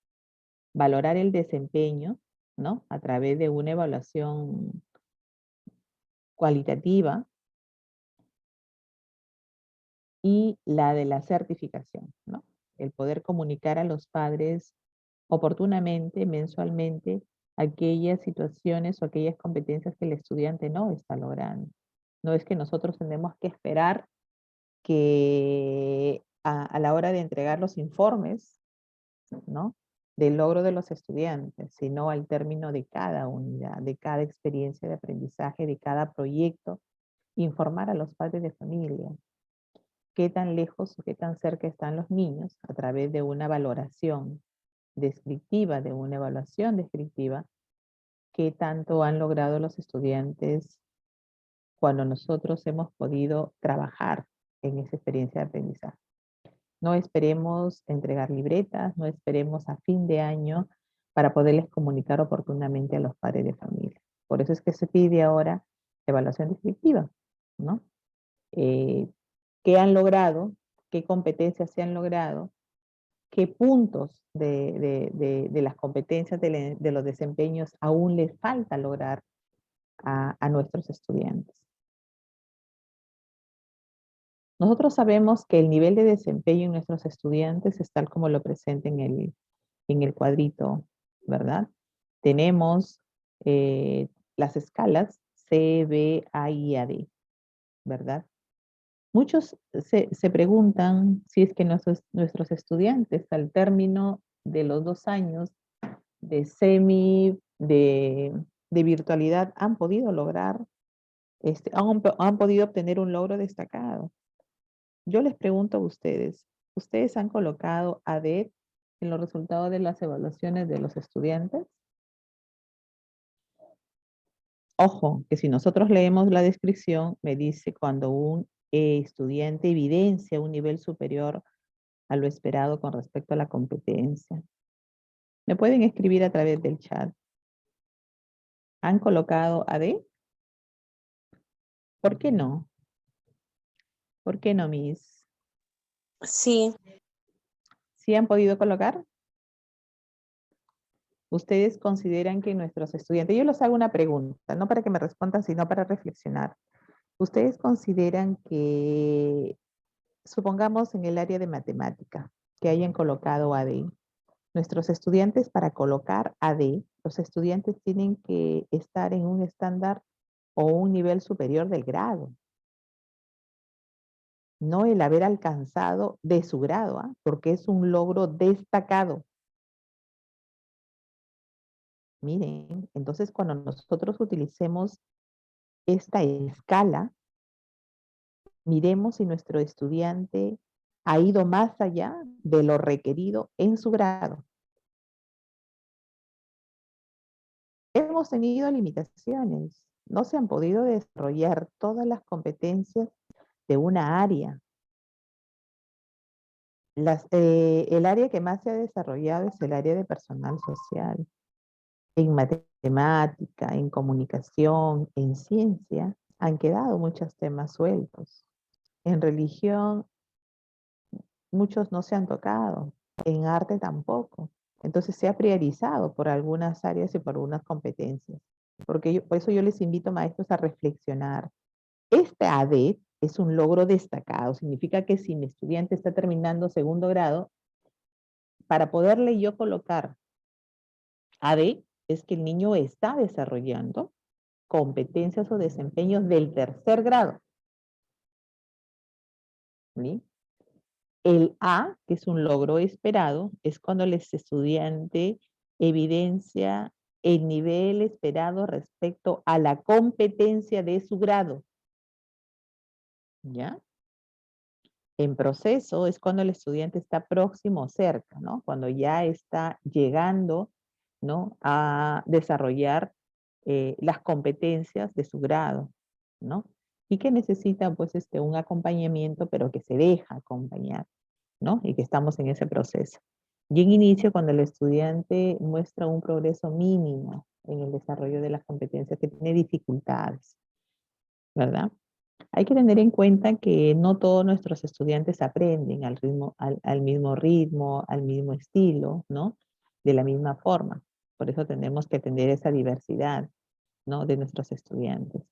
Valorar el desempeño, ¿no? A través de una evaluación cualitativa y la de la certificación, ¿no? El poder comunicar a los padres oportunamente, mensualmente, aquellas situaciones o aquellas competencias que el estudiante no está logrando. No es que nosotros tenemos que esperar que a la hora de entregar los informes, ¿no? Del logro de los estudiantes, sino al término de cada unidad, de cada experiencia de aprendizaje, de cada proyecto, informar a los padres de familia qué tan lejos o qué tan cerca están los niños a través de una valoración descriptiva, de una evaluación descriptiva, qué tanto han logrado los estudiantes cuando nosotros hemos podido trabajar en esa experiencia de aprendizaje. No esperemos entregar libretas, no esperemos a fin de año para poderles comunicar oportunamente a los padres de familia. Por eso es que se pide ahora evaluación descriptiva, ¿no? ¿Qué han logrado? ¿Qué competencias se han logrado? qué puntos de las competencias de los desempeños aún les falta lograr a nuestros estudiantes. Nosotros sabemos que el nivel de desempeño en nuestros estudiantes es tal como lo presenta en el cuadrito, ¿verdad? Tenemos las escalas C, B, A y AD, ¿verdad? Muchos se preguntan si es que nuestros estudiantes al término de los 2 años de virtualidad han podido lograr, han podido obtener un logro destacado. Yo les pregunto a ustedes, ¿ustedes han colocado ADET en los resultados de las evaluaciones de los estudiantes? Ojo, que si nosotros leemos la descripción, me dice cuando un estudiante evidencia un nivel superior a lo esperado con respecto a la competencia. Me pueden escribir a través del chat. ¿Han colocado AD? ¿Por qué no? ¿Por qué no, Miss? Sí, ¿Sí han podido colocar? ¿Ustedes consideran que nuestros estudiantes, yo les hago una pregunta, no para que me respondan, sino para reflexionar. ¿Ustedes consideran que, supongamos en el área de matemática, que hayan colocado AD, nuestros estudiantes para colocar AD, los estudiantes tienen que estar en un estándar o un nivel superior del grado? No el haber alcanzado de su grado, ¿ah? Porque es un logro destacado. Miren, entonces cuando nosotros utilicemos esta escala, miremos si nuestro estudiante ha ido más allá de lo requerido en su grado. Hemos tenido limitaciones, no se han podido desarrollar todas las competencias de una área. El área que más se ha desarrollado es el área de personal social. En matemática, en comunicación, en ciencia, han quedado muchos temas sueltos. En religión, muchos no se han tocado. En arte tampoco. Entonces se ha priorizado por algunas áreas y por algunas competencias. Por eso yo les invito, maestros, a reflexionar. Este AD es un logro destacado. Significa que si mi estudiante está terminando segundo grado, para poderle yo colocar AD, es que el niño está desarrollando competencias o desempeños del tercer grado. ¿Sí? El A, que es un logro esperado, es cuando el estudiante evidencia el nivel esperado respecto a la competencia de su grado. ¿Ya? En proceso es cuando el estudiante está próximo o cerca, ¿no? Cuando ya está llegando, ¿no?, a desarrollar las competencias de su grado, ¿no? Y que necesita, pues, un acompañamiento, pero que se deja acompañar, ¿no? Y que estamos en ese proceso. Y en inicio, cuando el estudiante muestra un progreso mínimo en el desarrollo de las competencias, que tiene dificultades, ¿verdad? Hay que tener en cuenta que no todos nuestros estudiantes aprenden al mismo ritmo, al mismo estilo, ¿no? De la misma forma. Por eso tenemos que atender esa diversidad, ¿no?, de nuestros estudiantes.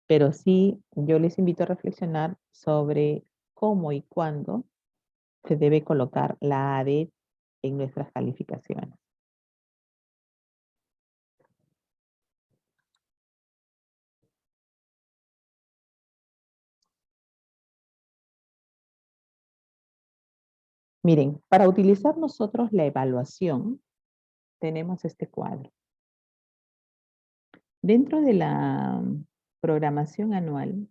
Pero sí, yo les invito a reflexionar sobre cómo y cuándo se debe colocar la AD en nuestras calificaciones. Miren, para utilizar nosotros la evaluación, tenemos este cuadro. Dentro de la programación anual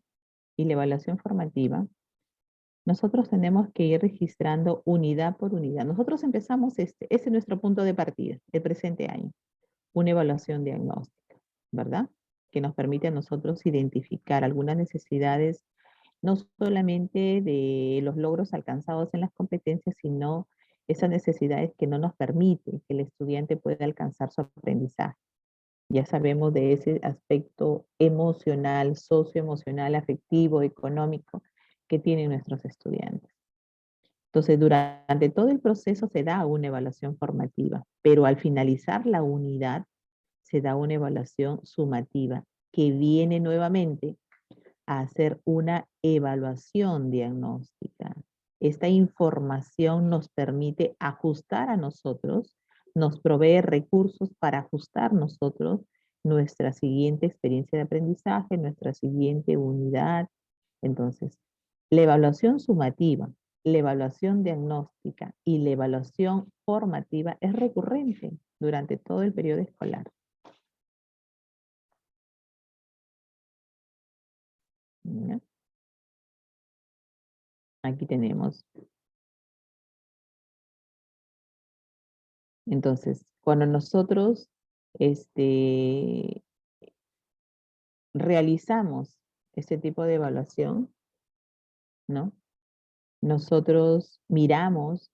y la evaluación formativa, nosotros tenemos que ir registrando unidad por unidad. Nosotros empezamos ese es nuestro punto de partida, el presente año, una evaluación diagnóstica, ¿verdad? Que nos permite a nosotros identificar algunas necesidades, no solamente de los logros alcanzados en las competencias, sino esas necesidades que no nos permiten que el estudiante pueda alcanzar su aprendizaje. Ya sabemos de ese aspecto emocional, socioemocional, afectivo, económico que tienen nuestros estudiantes. Entonces, durante todo el proceso se da una evaluación formativa, pero al finalizar la unidad se da una evaluación sumativa que viene nuevamente a hacer una evaluación diagnóstica. Esta información nos permite ajustar a nosotros, nos provee recursos para ajustar nosotros nuestra siguiente experiencia de aprendizaje, nuestra siguiente unidad. Entonces, la evaluación sumativa, la evaluación diagnóstica y la evaluación formativa es recurrente durante todo el periodo escolar. ¿Ya? Aquí tenemos. Entonces, cuando nosotros realizamos este tipo de evaluación, ¿no? Nosotros miramos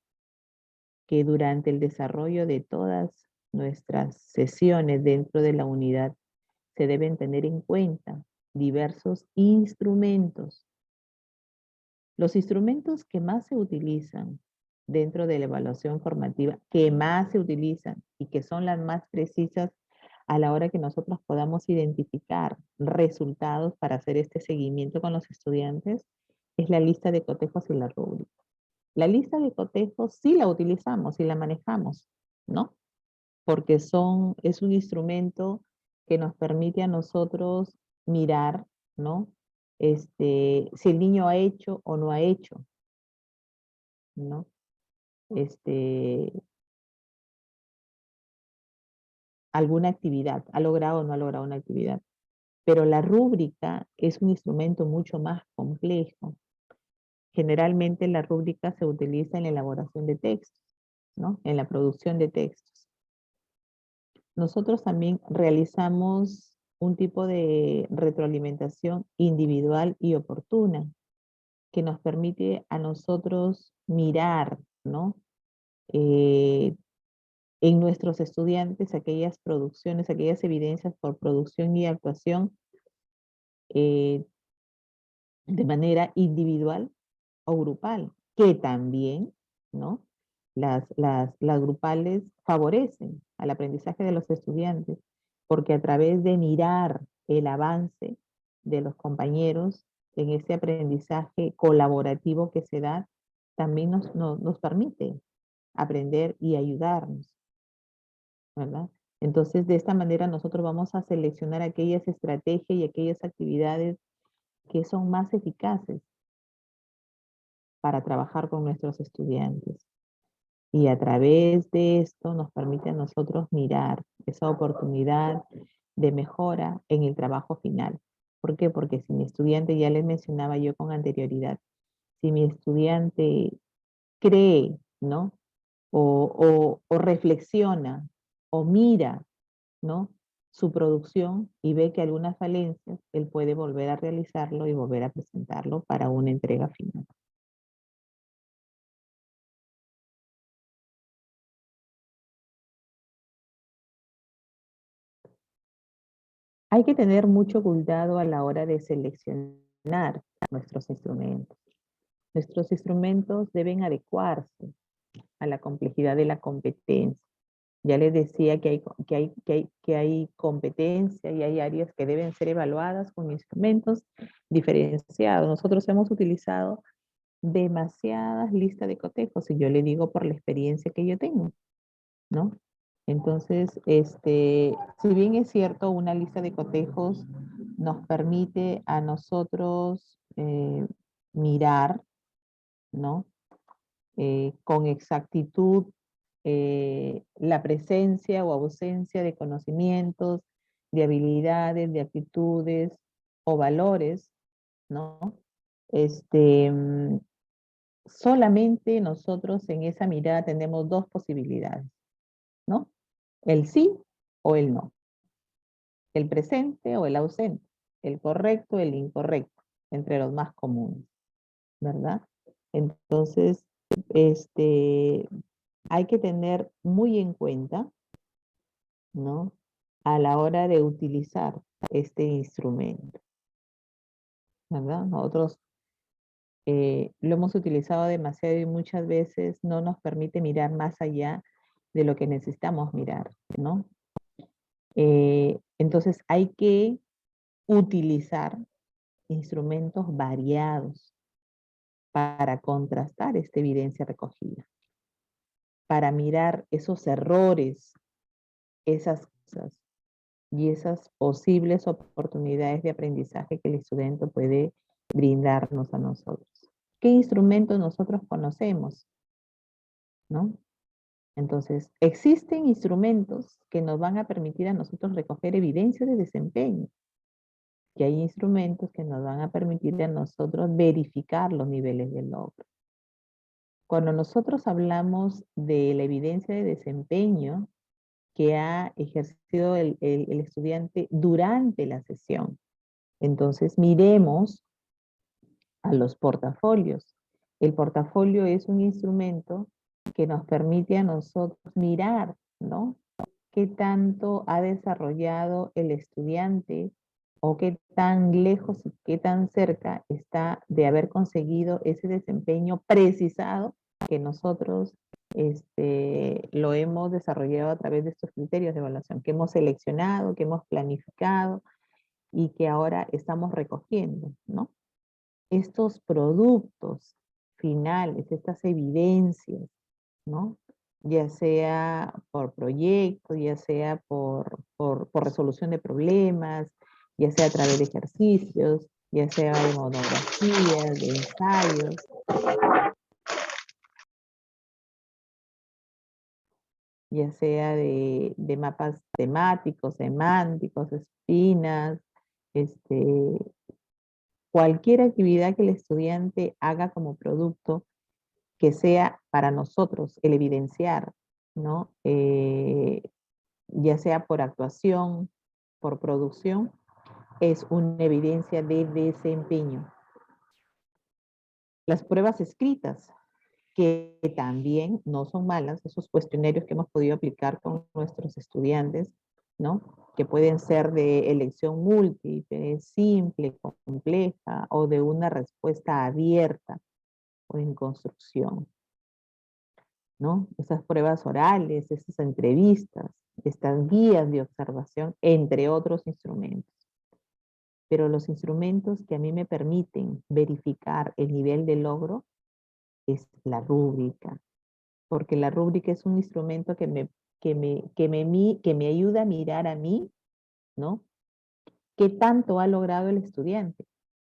que durante el desarrollo de todas nuestras sesiones dentro de la unidad se deben tener en cuenta diversos instrumentos. Los instrumentos que más se utilizan dentro de la evaluación formativa, que más se utilizan y que son las más precisas a la hora que nosotros podamos identificar resultados para hacer este seguimiento con los estudiantes, es la lista de cotejos y la rúbrica. La lista de cotejos sí la utilizamos y la manejamos, ¿no? Porque es un instrumento que nos permite a nosotros mirar, ¿no? Si el niño ha hecho o no ha hecho, ¿no? Alguna actividad, ha logrado o no ha logrado una actividad. Pero la rúbrica es un instrumento mucho más complejo. Generalmente la rúbrica se utiliza en la elaboración de textos, ¿no? En la producción de textos. Nosotros también realizamos un tipo de retroalimentación individual y oportuna que nos permite a nosotros mirar, ¿no? En nuestros estudiantes aquellas producciones, aquellas evidencias por producción y actuación de manera individual o grupal, que también, ¿no? Las grupales favorecen al aprendizaje de los estudiantes, porque a través de mirar el avance de los compañeros en este aprendizaje colaborativo que se da, también nos permite aprender y ayudarnos, ¿verdad? Entonces, de esta manera nosotros vamos a seleccionar aquellas estrategias y aquellas actividades que son más eficaces para trabajar con nuestros estudiantes. Y a través de esto nos permite a nosotros mirar esa oportunidad de mejora en el trabajo final. ¿Por qué? Porque si mi estudiante, ya les mencionaba yo con anterioridad, si mi estudiante cree, ¿no? O reflexiona o mira, ¿no? Su producción y ve que algunas falencias, él puede volver a realizarlo y volver a presentarlo para una entrega final. Hay que tener mucho cuidado a la hora de seleccionar nuestros instrumentos. Nuestros instrumentos deben adecuarse a la complejidad de la competencia. Ya les decía que hay competencia y hay áreas que deben ser evaluadas con instrumentos diferenciados. Nosotros hemos utilizado demasiadas listas de cotejos y yo le digo por la experiencia que yo tengo, ¿no? Entonces, si bien es cierto, una lista de cotejos nos permite a nosotros mirar, ¿no? Con exactitud la presencia o ausencia de conocimientos, de habilidades, de actitudes o valores, ¿no? Solamente nosotros en esa mirada tenemos dos posibilidades, ¿no? El sí o el no, el presente o el ausente, el correcto o el incorrecto, entre los más comunes, ¿verdad? Entonces, hay que tener muy en cuenta, ¿no? A la hora de utilizar este instrumento, ¿verdad? Nosotros lo hemos utilizado demasiado y muchas veces no nos permite mirar más allá de lo que necesitamos mirar, ¿no? Entonces hay que utilizar instrumentos variados para contrastar esta evidencia recogida, para mirar esos errores, esas cosas y esas posibles oportunidades de aprendizaje que el estudiante puede brindarnos a nosotros. ¿Qué instrumentos nosotros conocemos? ¿No? Entonces, existen instrumentos que nos van a permitir a nosotros recoger evidencia de desempeño. Y hay instrumentos que nos van a permitir a nosotros verificar los niveles de logro. Cuando nosotros hablamos de la evidencia de desempeño que ha ejercido el estudiante durante la sesión, entonces miremos a los portafolios. El portafolio es un instrumento que nos permite a nosotros mirar, ¿no? Qué tanto ha desarrollado el estudiante o qué tan lejos y qué tan cerca está de haber conseguido ese desempeño precisado que nosotros lo hemos desarrollado a través de estos criterios de evaluación, que hemos seleccionado, que hemos planificado y que ahora estamos recogiendo, ¿no? Estos productos finales, estas evidencias, ¿no? Ya sea por proyecto, ya sea por resolución de problemas, ya sea a través de ejercicios, ya sea de monografías, de ensayos. Ya sea de mapas temáticos, semánticos, espinas, cualquier actividad que el estudiante haga como producto que sea para nosotros el evidenciar, ¿no? Ya sea por actuación, por producción, es una evidencia de desempeño. Las pruebas escritas, que también no son malas, esos cuestionarios que hemos podido aplicar con nuestros estudiantes, ¿no? Que pueden ser de elección múltiple, simple, compleja, o de una respuesta abierta o en construcción, ¿no? Esas pruebas orales, esas entrevistas, estas guías de observación, entre otros instrumentos. Pero los instrumentos que a mí me permiten verificar el nivel de logro es la rúbrica, porque la rúbrica es un instrumento que me ayuda a mirar a mí, ¿no? ¿Qué tanto ha logrado el estudiante,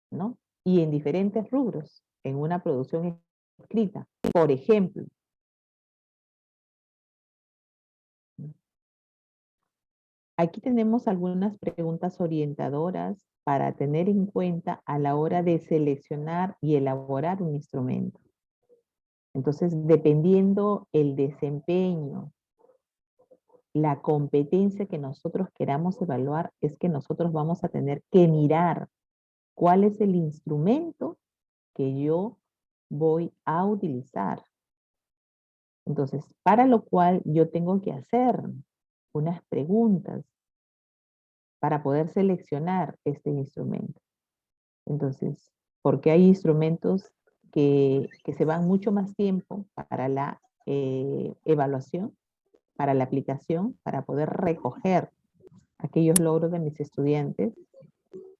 ¿no? Y en diferentes rubros, en una producción escrita. Por ejemplo, aquí tenemos algunas preguntas orientadoras para tener en cuenta a la hora de seleccionar y elaborar un instrumento. Entonces, dependiendo el desempeño, la competencia que nosotros queramos evaluar, es que nosotros vamos a tener que mirar cuál es el instrumento que yo voy a utilizar. Entonces, para lo cual yo tengo que hacer unas preguntas para poder seleccionar este instrumento. Entonces, porque hay instrumentos que se van mucho más tiempo para la evaluación, para la aplicación, para poder recoger aquellos logros de mis estudiantes,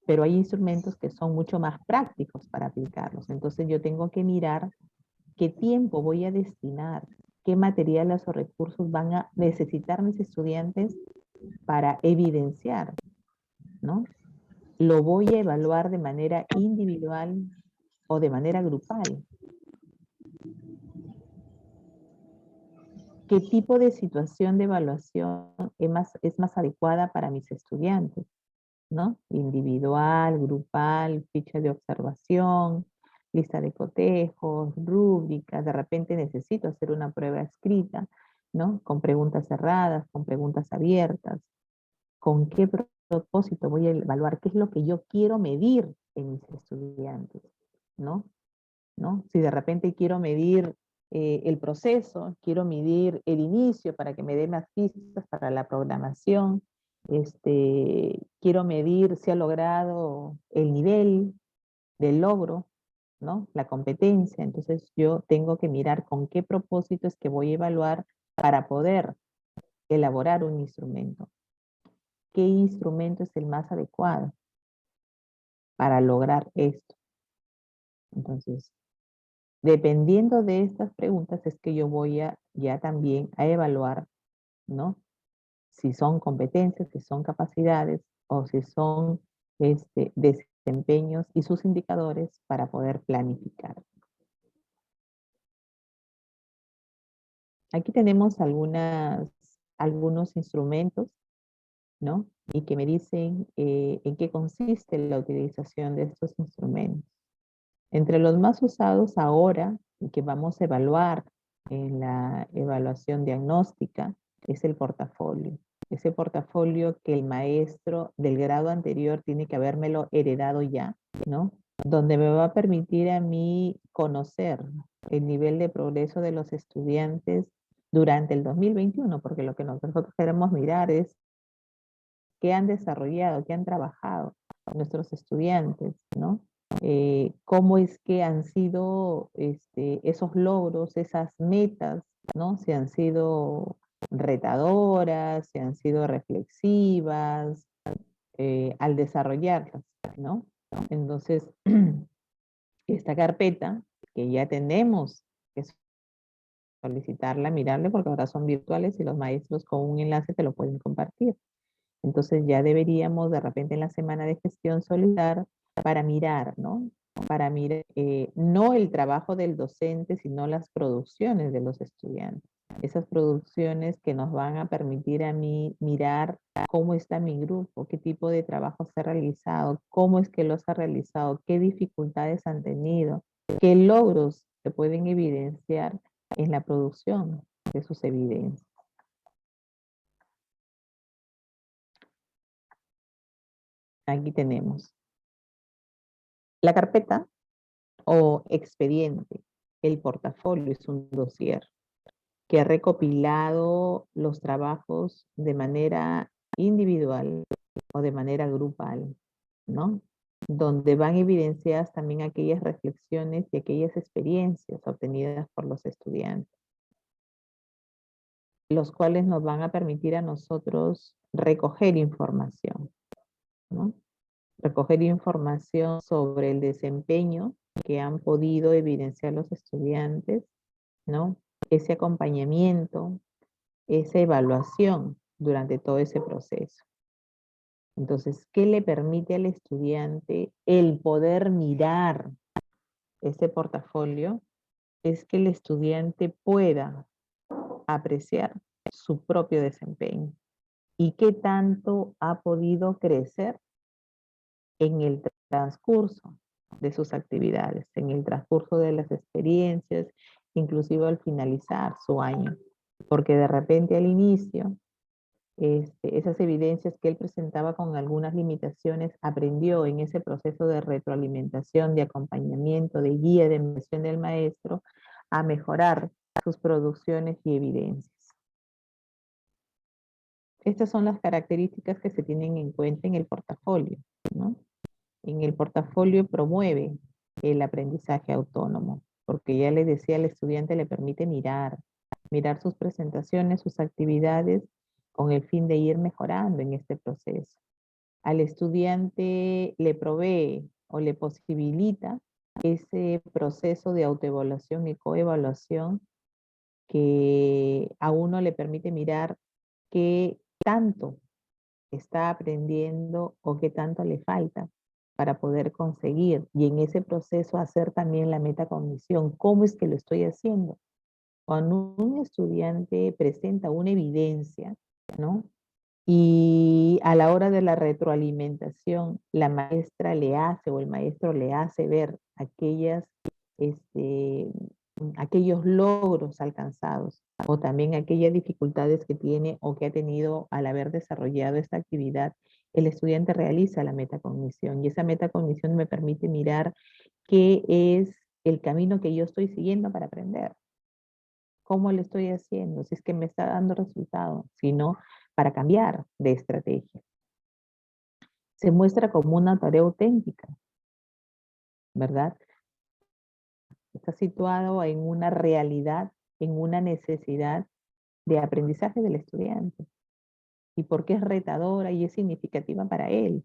pero hay instrumentos que son mucho más prácticos para aplicarlos. Entonces yo tengo que mirar qué tiempo voy a destinar, qué materiales o recursos van a necesitar mis estudiantes para evidenciar, ¿no? Lo voy a evaluar de manera individual o de manera grupal. ¿Qué tipo de situación de evaluación es más adecuada para mis estudiantes? ¿No? Individual, grupal, ficha de observación, lista de cotejos, rúbricas, de repente necesito hacer una prueba escrita, ¿no? Con preguntas cerradas, con preguntas abiertas. ¿Con qué propósito voy a evaluar? ¿Qué es lo que yo quiero medir en mis estudiantes? ¿No? ¿No? Si de repente quiero medir el proceso, quiero medir el inicio para que me dé más pistas para la programación, quiero medir si ha logrado el nivel del logro, ¿no? La competencia. Entonces yo tengo que mirar con qué propósito es que voy a evaluar para poder elaborar un instrumento. ¿Qué instrumento es el más adecuado para lograr esto? Entonces, dependiendo de estas preguntas es que yo voy a ya también a evaluar, ¿no? Si son competencias, si son capacidades o si son desempeños y sus indicadores para poder planificar. Aquí tenemos algunos instrumentos, ¿no? Y que me dicen en qué consiste la utilización de estos instrumentos. Entre los más usados ahora, y que vamos a evaluar en la evaluación diagnóstica, es el portafolio. Ese portafolio que el maestro del grado anterior tiene que habérmelo heredado ya, ¿no? Donde me va a permitir a mí conocer el nivel de progreso de los estudiantes durante el 2021, porque lo que nosotros queremos mirar es qué han desarrollado, qué han trabajado nuestros estudiantes, ¿no? Cómo es que han sido esos logros, esas metas, ¿no? Si han sido retadoras, si han sido reflexivas, al desarrollarlas, ¿no? Entonces, esta carpeta que ya tenemos que solicitarla, mirarle, porque ahora son virtuales y los maestros con un enlace te lo pueden compartir. Entonces ya deberíamos de repente en la semana de gestión solicitar para mirar, ¿no? Para mirar no el trabajo del docente, sino las producciones de los estudiantes. Esas producciones que nos van a permitir a mí mirar cómo está mi grupo, qué tipo de trabajo se ha realizado, cómo es que los ha realizado, qué dificultades han tenido, qué logros se pueden evidenciar en la producción de sus evidencias. Aquí tenemos la carpeta o expediente. El portafolio es un dossier que ha recopilado los trabajos de manera individual o de manera grupal, ¿no? Donde van evidenciadas también aquellas reflexiones y aquellas experiencias obtenidas por los estudiantes, los cuales nos van a permitir a nosotros recoger información, ¿no? Recoger información sobre el desempeño que han podido evidenciar los estudiantes, ¿no? Ese acompañamiento, esa evaluación durante todo ese proceso. Entonces, ¿qué le permite al estudiante el poder mirar ese portafolio? Es que el estudiante pueda apreciar su propio desempeño y qué tanto ha podido crecer en el transcurso de sus actividades, en el transcurso de las experiencias, inclusive al finalizar su año. Porque de repente al inicio, esas evidencias que él presentaba con algunas limitaciones, aprendió en ese proceso de retroalimentación, de acompañamiento, de guía, de mediación del maestro, a mejorar sus producciones y evidencias. Estas son las características que se tienen en cuenta en el portafolio, ¿no? En el portafolio promueve el aprendizaje autónomo, porque ya les decía, al estudiante le permite mirar sus presentaciones, sus actividades, con el fin de ir mejorando en este proceso. Al estudiante le provee o le posibilita ese proceso de autoevaluación y coevaluación que a uno le permite mirar qué tanto está aprendiendo o qué tanto le falta para poder conseguir, y en ese proceso hacer también la metacognición. ¿Cómo es que lo estoy haciendo? Cuando un estudiante presenta una evidencia, ¿no? Y a la hora de la retroalimentación, la maestra le hace o el maestro le hace ver aquellos logros alcanzados o también aquellas dificultades que tiene o que ha tenido al haber desarrollado esta actividad, el estudiante realiza la metacognición y esa metacognición me permite mirar qué es el camino que yo estoy siguiendo para aprender. ¿Cómo lo estoy haciendo? Si es que me está dando resultado, si no, para cambiar de estrategia. Se muestra como una tarea auténtica, ¿verdad? está situado en una realidad, en una necesidad de aprendizaje del estudiante. Y porque es retadora y es significativa para él,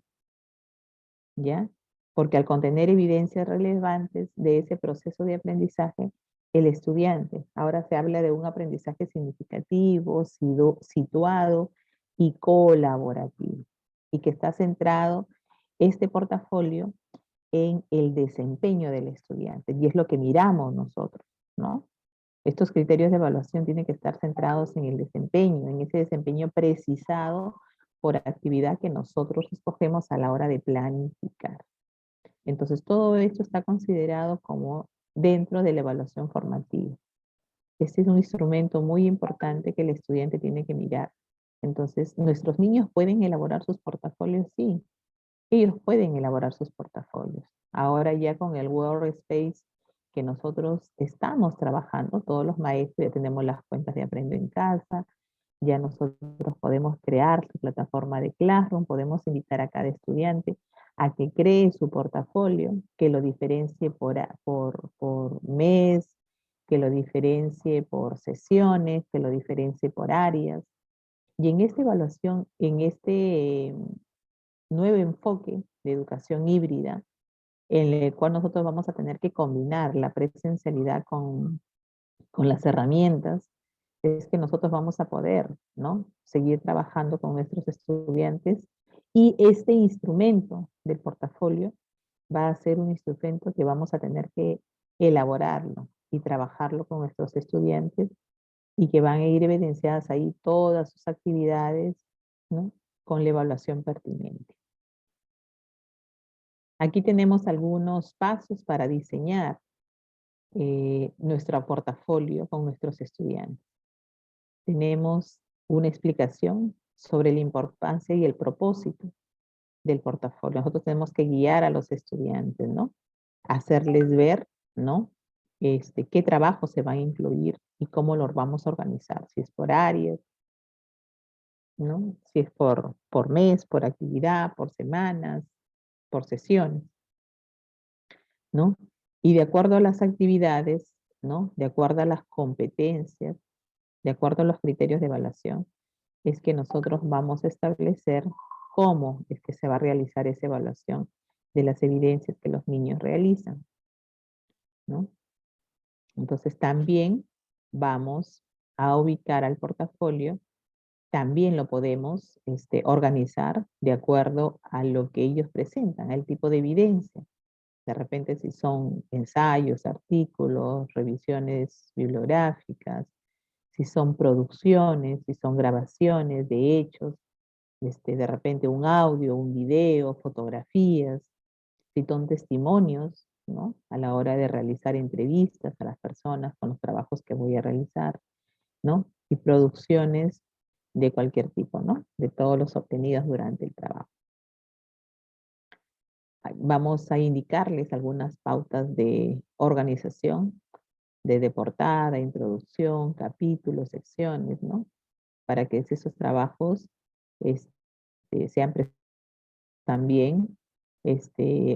¿ya? Porque al contener evidencias relevantes de ese proceso de aprendizaje, el estudiante, ahora se habla de un aprendizaje significativo, situado y colaborativo, y que está centrado este portafolio en el desempeño del estudiante, y es lo que miramos nosotros, ¿no? Estos criterios de evaluación tienen que estar centrados en el desempeño, en ese desempeño precisado por actividad que nosotros escogemos a la hora de planificar. Entonces, todo esto está considerado como dentro de la evaluación formativa. Este es un instrumento muy importante que el estudiante tiene que mirar. Entonces, ¿nuestros niños pueden elaborar sus portafolios? Sí, ellos pueden elaborar sus portafolios. Ahora ya con el Workspace que nosotros estamos trabajando, todos los maestros ya tenemos las cuentas de Aprendo en Casa, ya nosotros podemos crear su plataforma de Classroom, podemos invitar a cada estudiante a que cree su portafolio, que lo diferencie por mes, que lo diferencie por sesiones, que lo diferencie por áreas. Y en esta evaluación, en este nuevo enfoque de educación híbrida, en el cual nosotros vamos a tener que combinar la presencialidad con las herramientas, es que nosotros vamos a poder, ¿no?, seguir trabajando con nuestros estudiantes, y este instrumento del portafolio va a ser un instrumento que vamos a tener que elaborarlo y trabajarlo con nuestros estudiantes, y que van a ir evidenciadas ahí todas sus actividades, ¿no?, con la evaluación pertinente. Aquí tenemos algunos pasos para diseñar nuestro portafolio con nuestros estudiantes. Tenemos una explicación sobre la importancia y el propósito del portafolio. Nosotros tenemos que guiar a los estudiantes, ¿no? Hacerles ver, ¿no?, qué trabajos se van a incluir y cómo los vamos a organizar, si es por áreas, ¿no?, si es por mes, por actividad, por semanas, por sesiones, ¿no? Y de acuerdo a las actividades, ¿no?, de acuerdo a las competencias, de acuerdo a los criterios de evaluación, es que nosotros vamos a establecer cómo es que se va a realizar esa evaluación de las evidencias que los niños realizan, ¿no? Entonces también vamos a ubicar al portafolio, también lo podemos organizar de acuerdo a lo que ellos presentan, al tipo de evidencia. De repente si son ensayos, artículos, revisiones bibliográficas, si son producciones, si son grabaciones de hechos, de repente un audio, un video, fotografías, si son testimonios, ¿no?, a la hora de realizar entrevistas a las personas con los trabajos que voy a realizar, ¿no? Y producciones de cualquier tipo, ¿no?, de todos los obtenidos durante el trabajo. Vamos a indicarles algunas pautas de organización, de portada, introducción, capítulos, secciones, ¿no?, para que esos trabajos sean también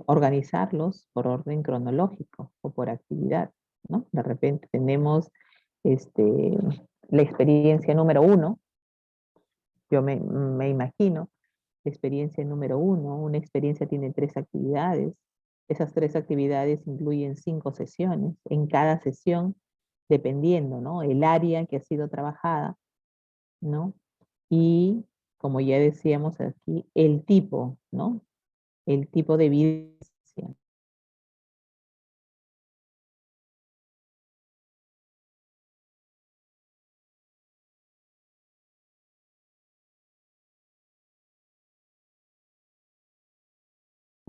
organizarlos por orden cronológico o por actividad, ¿no? De repente tenemos la experiencia número 1, yo me imagino, la experiencia número 1, una experiencia tiene 3 actividades, esas 3 actividades incluyen 5 sesiones, en cada sesión, dependiendo, ¿no?, el área que ha sido trabajada, ¿no? Y como ya decíamos aquí, el tipo, ¿no?, el tipo de evidencia.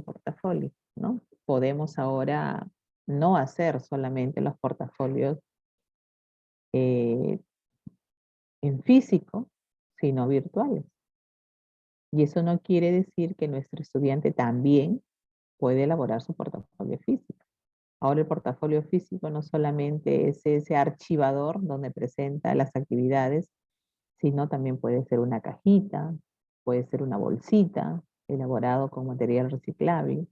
Portafolio, ¿no? Podemos ahora no hacer solamente los portafolios en físico, sino virtuales. Y eso no quiere decir que nuestro estudiante también puede elaborar su portafolio físico. Ahora el portafolio físico no solamente es ese archivador donde presenta las actividades, sino también puede ser una cajita, puede ser una bolsita elaborado con material reciclable.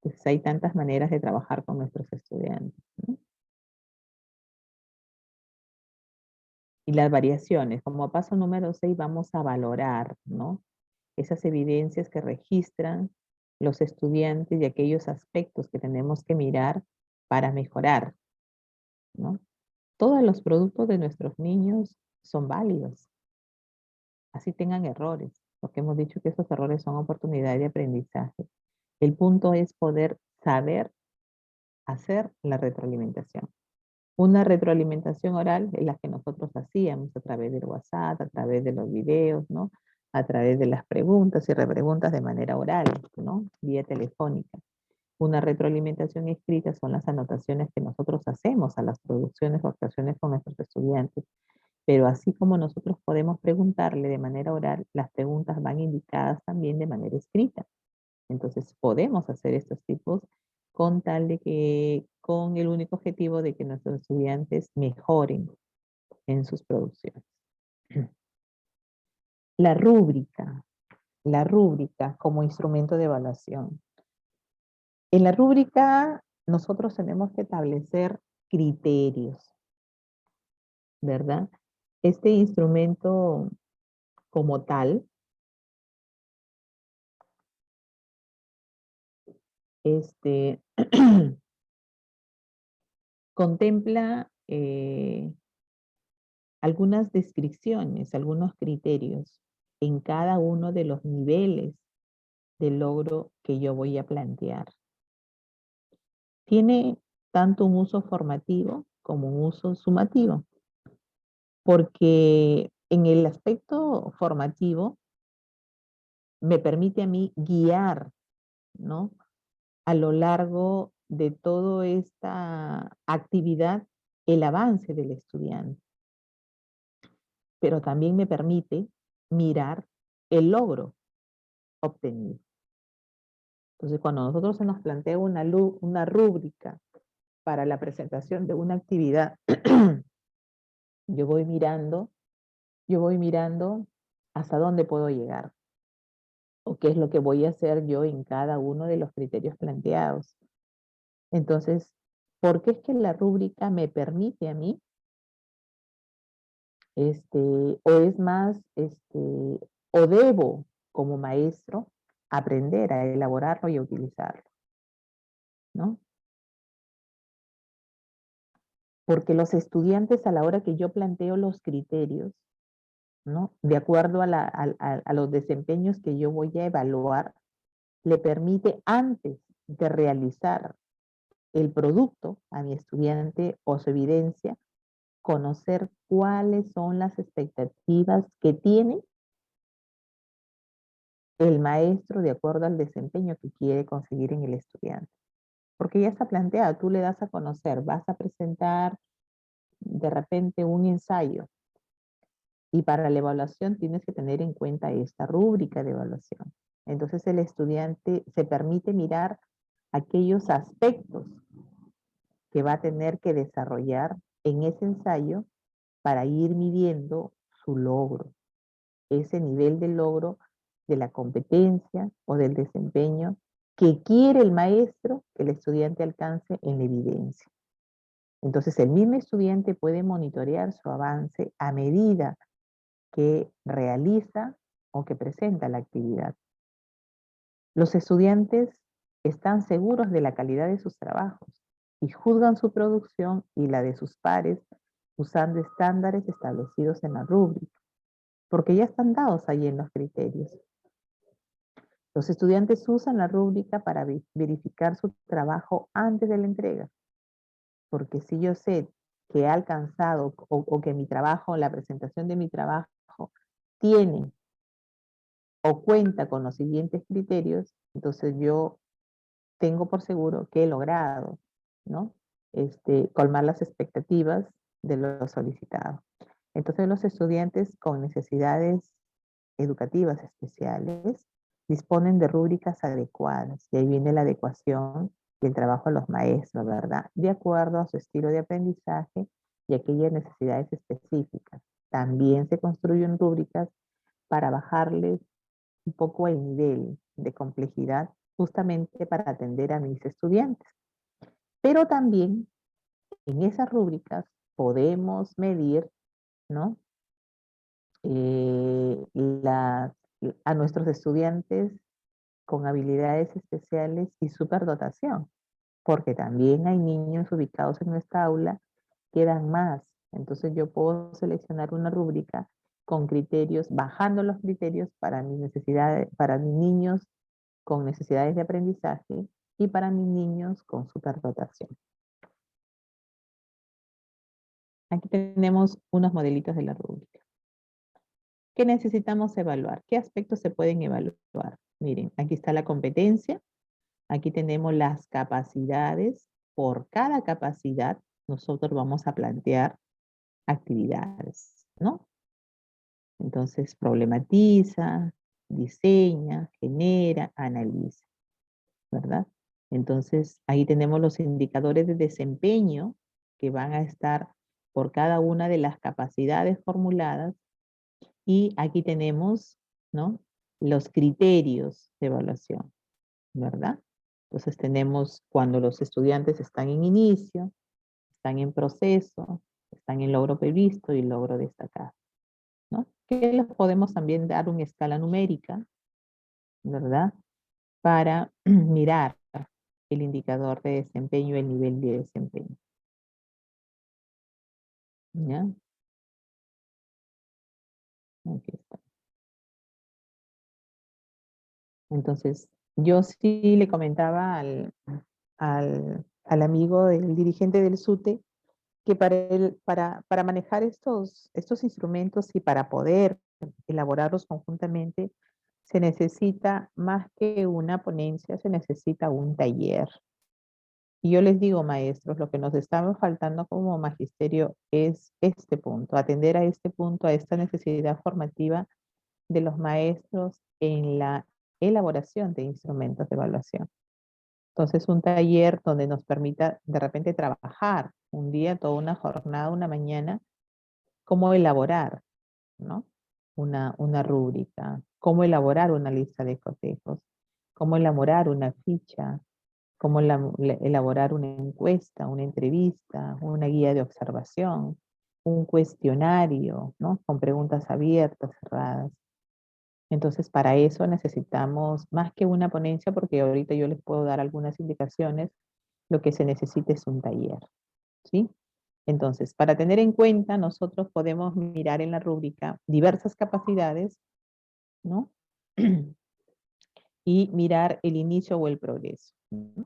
Entonces hay tantas maneras de trabajar con nuestros estudiantes, ¿no? Y las variaciones, como paso número 6, vamos a valorar, ¿no? Esas evidencias que registran los estudiantes y aquellos aspectos que tenemos que mirar para mejorar, ¿no? Todos los productos de nuestros niños son válidos, así tengan errores, porque hemos dicho que esos errores son oportunidades de aprendizaje. El punto es poder saber hacer la retroalimentación. Una retroalimentación oral es la que nosotros hacíamos a través del WhatsApp, a través de los videos, ¿no? A través de las preguntas y repreguntas de manera oral, ¿no? Vía telefónica. Una retroalimentación escrita son las anotaciones que nosotros hacemos a las producciones o actuaciones con nuestros estudiantes. Pero así como nosotros podemos preguntarle de manera oral, las preguntas van indicadas también de manera escrita. Entonces podemos hacer estos tipos con tal de que, con el único objetivo de que nuestros estudiantes mejoren en sus producciones. La rúbrica como instrumento de evaluación. En la rúbrica nosotros tenemos que establecer criterios, ¿verdad? Este instrumento como tal contempla algunas descripciones, algunos criterios en cada uno de los niveles de logro que yo voy a plantear. Tiene tanto un uso formativo como un uso sumativo, porque en el aspecto formativo me permite a mí guiar, ¿no? A lo largo de toda esta actividad, el avance del estudiante. Pero también me permite mirar el logro obtenido. Entonces, cuando nosotros se nos plantea una rúbrica para la presentación de una actividad, yo voy mirando hasta dónde puedo llegar o qué es lo que voy a hacer yo en cada uno de los criterios planteados. Entonces, ¿por qué es que la rúbrica me permite a mí, o es más, o debo como maestro aprender a elaborarlo y a utilizarlo, ¿no? Porque los estudiantes a la hora que yo planteo los criterios, ¿no? De acuerdo a los desempeños que yo voy a evaluar, le permite antes de realizar el producto a mi estudiante o su evidencia, conocer cuáles son las expectativas que tiene el maestro de acuerdo al desempeño que quiere conseguir en el estudiante. Porque ya está planteado, tú le das a conocer, vas a presentar de repente un ensayo y para la evaluación tienes que tener en cuenta esta rúbrica de evaluación. Entonces el estudiante se permite mirar aquellos aspectos que va a tener que desarrollar en ese ensayo para ir midiendo su logro, ese nivel de logro de la competencia o del desempeño que quiere el maestro que el estudiante alcance en la evidencia. Entonces el mismo estudiante puede monitorear su avance a medida que realiza o que presenta la actividad. Los estudiantes están seguros de la calidad de sus trabajos y juzgan su producción y la de sus pares usando estándares establecidos en la rúbrica, porque ya están dados ahí en los criterios. Los estudiantes usan la rúbrica para verificar su trabajo antes de la entrega, porque si yo sé que he alcanzado o que mi trabajo, la presentación de mi trabajo tiene o cuenta con los siguientes criterios, entonces yo tengo por seguro que he logrado, ¿no? Colmar las expectativas de lo solicitado. Entonces los estudiantes con necesidades educativas especiales disponen de rúbricas adecuadas y ahí viene la adecuación y el trabajo de los maestros, ¿verdad? De acuerdo a su estilo de aprendizaje y aquellas necesidades específicas. También se construyen rúbricas para bajarles un poco el nivel de complejidad justamente para atender a mis estudiantes. Pero también en esas rúbricas podemos medir, ¿no? a nuestros estudiantes con habilidades especiales y superdotación, porque también hay niños ubicados en nuestra aula que dan más. Entonces yo puedo seleccionar una rúbrica con criterios, bajando los criterios para mis necesidades, para mis niños con necesidades de aprendizaje y para mis niños con superdotación. Aquí tenemos unos modelitos de la rúbrica. ¿Qué necesitamos evaluar? ¿Qué aspectos se pueden evaluar? Miren, aquí está la competencia, aquí tenemos las capacidades. Por cada capacidad, nosotros vamos a plantear actividades, ¿no? Entonces, problematiza, diseña, genera, analiza, ¿verdad? Entonces, ahí tenemos los indicadores de desempeño que van a estar por cada una de las capacidades formuladas. Y aquí tenemos, ¿no?, los criterios de evaluación, ¿verdad? Entonces tenemos cuando los estudiantes están en inicio, están en proceso, están en logro previsto y logro destacado, ¿no? Que les podemos también dar una escala numérica, ¿verdad? Para mirar el indicador de desempeño, el nivel de desempeño. ¿Ya? Aquí está. Entonces, yo sí le comentaba al amigo del dirigente del SUTE que para manejar estos instrumentos y para poder elaborarlos conjuntamente, se necesita más que una ponencia, se necesita un taller. Y yo les digo, maestros, lo que nos estaba faltando como magisterio es este punto, atender a este punto, a esta necesidad formativa de los maestros en la elaboración de instrumentos de evaluación. Entonces, un taller donde nos permita de repente trabajar un día, toda una jornada, una mañana, cómo elaborar, ¿no?, una rúbrica, cómo elaborar una lista de cotejos, cómo elaborar una ficha, cómo elaborar una encuesta, una entrevista, una guía de observación, un cuestionario, ¿no?, con preguntas abiertas, cerradas. Entonces, para eso necesitamos más que una ponencia, porque ahorita yo les puedo dar algunas indicaciones, lo que se necesita es un taller, ¿sí? Entonces, para tener en cuenta, nosotros podemos mirar en la rúbrica diversas capacidades, ¿no? Y mirar el inicio o el progreso, ¿no?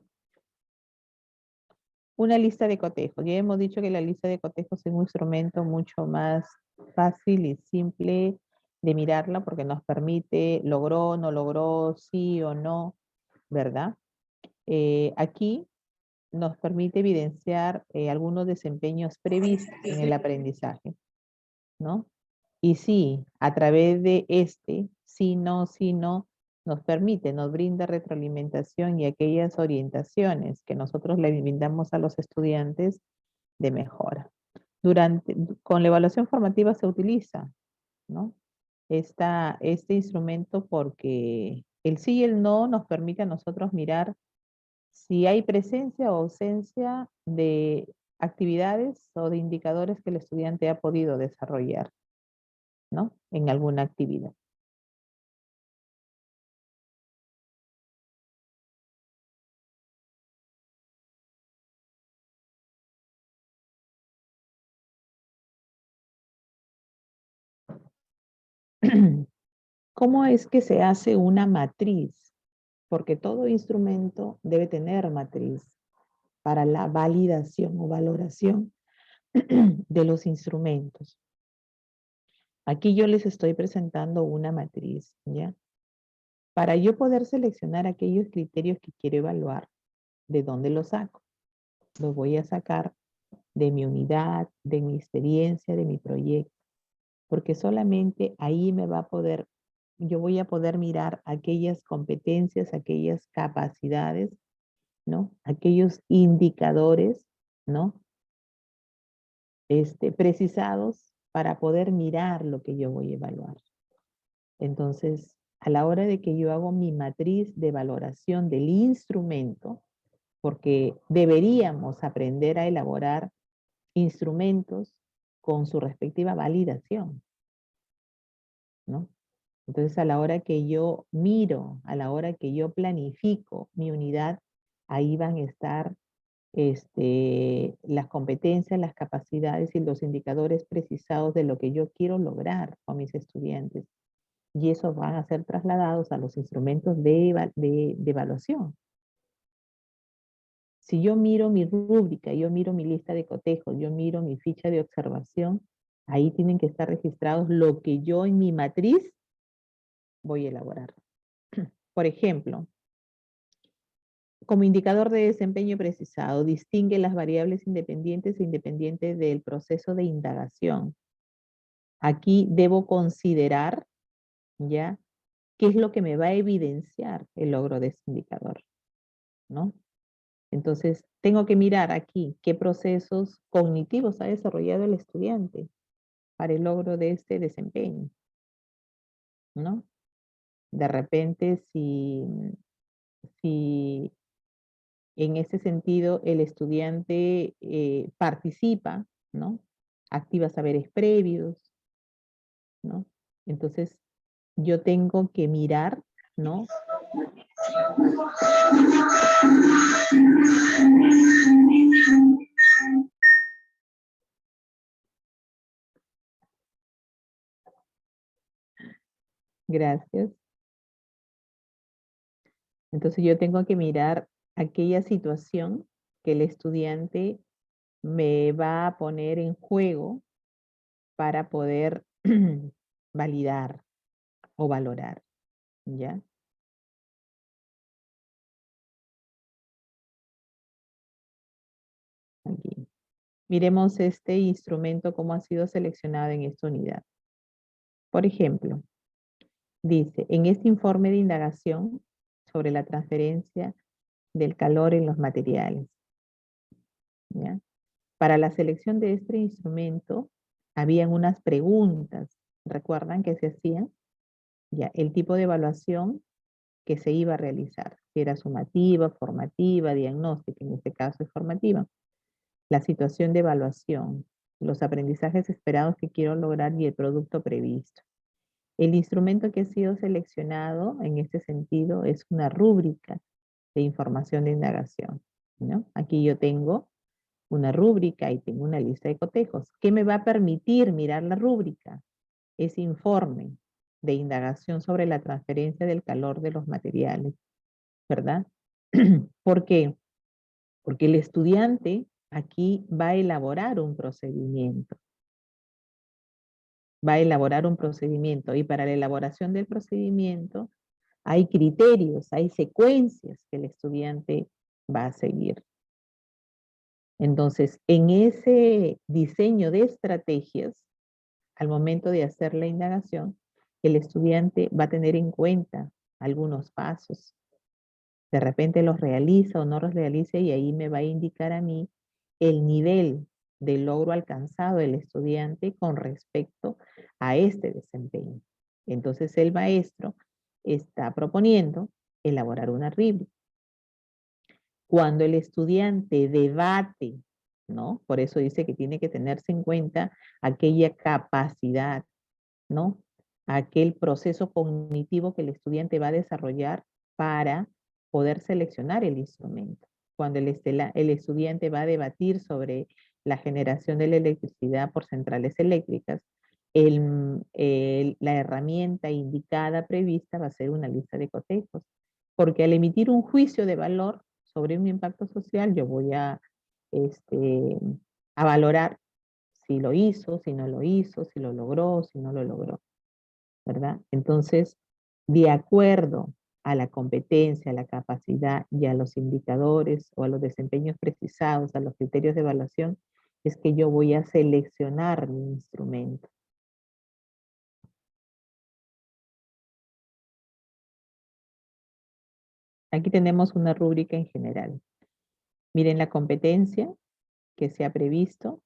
Una lista de cotejos. Ya hemos dicho que la lista de cotejos es un instrumento mucho más fácil y simple de mirarla porque nos permite, logró, no logró, sí o no, ¿verdad? Aquí nos permite evidenciar algunos desempeños previstos en el aprendizaje, ¿no? Y sí, a través de sí, no, nos permite, nos brinda retroalimentación y aquellas orientaciones que nosotros le brindamos a los estudiantes de mejora. Con la evaluación formativa se utiliza, ¿no?, este instrumento porque el sí y el no nos permite a nosotros mirar si hay presencia o ausencia de actividades o de indicadores que el estudiante ha podido desarrollar, ¿no?, en alguna actividad. ¿Cómo es que se hace una matriz? Porque todo instrumento debe tener matriz para la validación o valoración de los instrumentos. Aquí yo les estoy presentando una matriz, ¿ya? Para yo poder seleccionar aquellos criterios que quiero evaluar, ¿de dónde los saco? Los voy a sacar de mi unidad, de mi experiencia, de mi proyecto, porque solamente ahí yo voy a poder mirar aquellas competencias, aquellas capacidades, ¿no?, aquellos indicadores, ¿no?, precisados para poder mirar lo que yo voy a evaluar. Entonces, a la hora de que yo hago mi matriz de valoración del instrumento, porque deberíamos aprender a elaborar instrumentos con su respectiva validación. ¿no? Entonces, a la hora que yo miro, a la hora que yo planifico mi unidad, ahí van a estar las competencias, las capacidades y los indicadores precisados de lo que yo quiero lograr con mis estudiantes. Y esos van a ser trasladados a los instrumentos de evaluación. Si yo miro mi rúbrica, yo miro mi lista de cotejos, yo miro mi ficha de observación, ahí tienen que estar registrados lo que yo en mi matriz voy a elaborar. Por ejemplo, como indicador de desempeño precisado, distingue las variables independientes e independientes del proceso de indagación. Aquí debo considerar, ¿ya?, qué es lo que me va a evidenciar el logro de ese indicador, ¿no? Entonces, tengo que mirar aquí qué procesos cognitivos ha desarrollado el estudiante para el logro de este desempeño, ¿no? De repente, si en ese sentido el estudiante participa, ¿no? Activa saberes previos, ¿no? Entonces, yo tengo que mirar, ¿no? Gracias. Entonces, yo tengo que mirar aquella situación que el estudiante me va a poner en juego para poder validar o valorar, ¿ya? Aquí. Miremos este instrumento, cómo ha sido seleccionado en esta unidad. Por ejemplo, dice, en este informe de indagación sobre la transferencia del calor en los materiales, ¿ya? Para la selección de este instrumento, habían unas preguntas, ¿recuerdan que se hacían? Ya, el tipo de evaluación que se iba a realizar, si era sumativa, formativa, diagnóstica, en este caso es formativa. La situación de evaluación, los aprendizajes esperados que quiero lograr y el producto previsto. El instrumento que ha sido seleccionado en este sentido es una rúbrica de información de indagación, ¿no? Aquí yo tengo una rúbrica y tengo una lista de cotejos. ¿Qué me va a permitir mirar la rúbrica? Ese informe de indagación sobre la transferencia del calor de los materiales, ¿verdad? ¿Por qué? Porque el estudiante aquí va a elaborar un procedimiento. Va a elaborar un procedimiento y para la elaboración del procedimiento hay criterios, hay secuencias que el estudiante va a seguir. Entonces, en ese diseño de estrategias, al momento de hacer la indagación, el estudiante va a tener en cuenta algunos pasos. De repente los realiza o no los realiza y ahí me va a indicar a mí el nivel de logro alcanzado del estudiante con respecto a este desempeño. Entonces el maestro está proponiendo elaborar una RIB. Cuando el estudiante debate, ¿no? Por eso dice que tiene que tenerse en cuenta aquella capacidad, ¿no? Aquel proceso cognitivo que el estudiante va a desarrollar para poder seleccionar el instrumento. Cuando el estudiante va a debatir sobre la generación de la electricidad por centrales eléctricas, la herramienta indicada, prevista, va a ser una lista de cotejos. Porque al emitir un juicio de valor sobre un impacto social, yo voy a valorar si lo hizo, si no lo hizo, si lo logró, si no lo logró, ¿verdad? Entonces, de acuerdo a la competencia, a la capacidad y a los indicadores o a los desempeños precisados, a los criterios de evaluación, es que yo voy a seleccionar mi instrumento. Aquí tenemos una rúbrica en general. Miren la competencia que se ha previsto,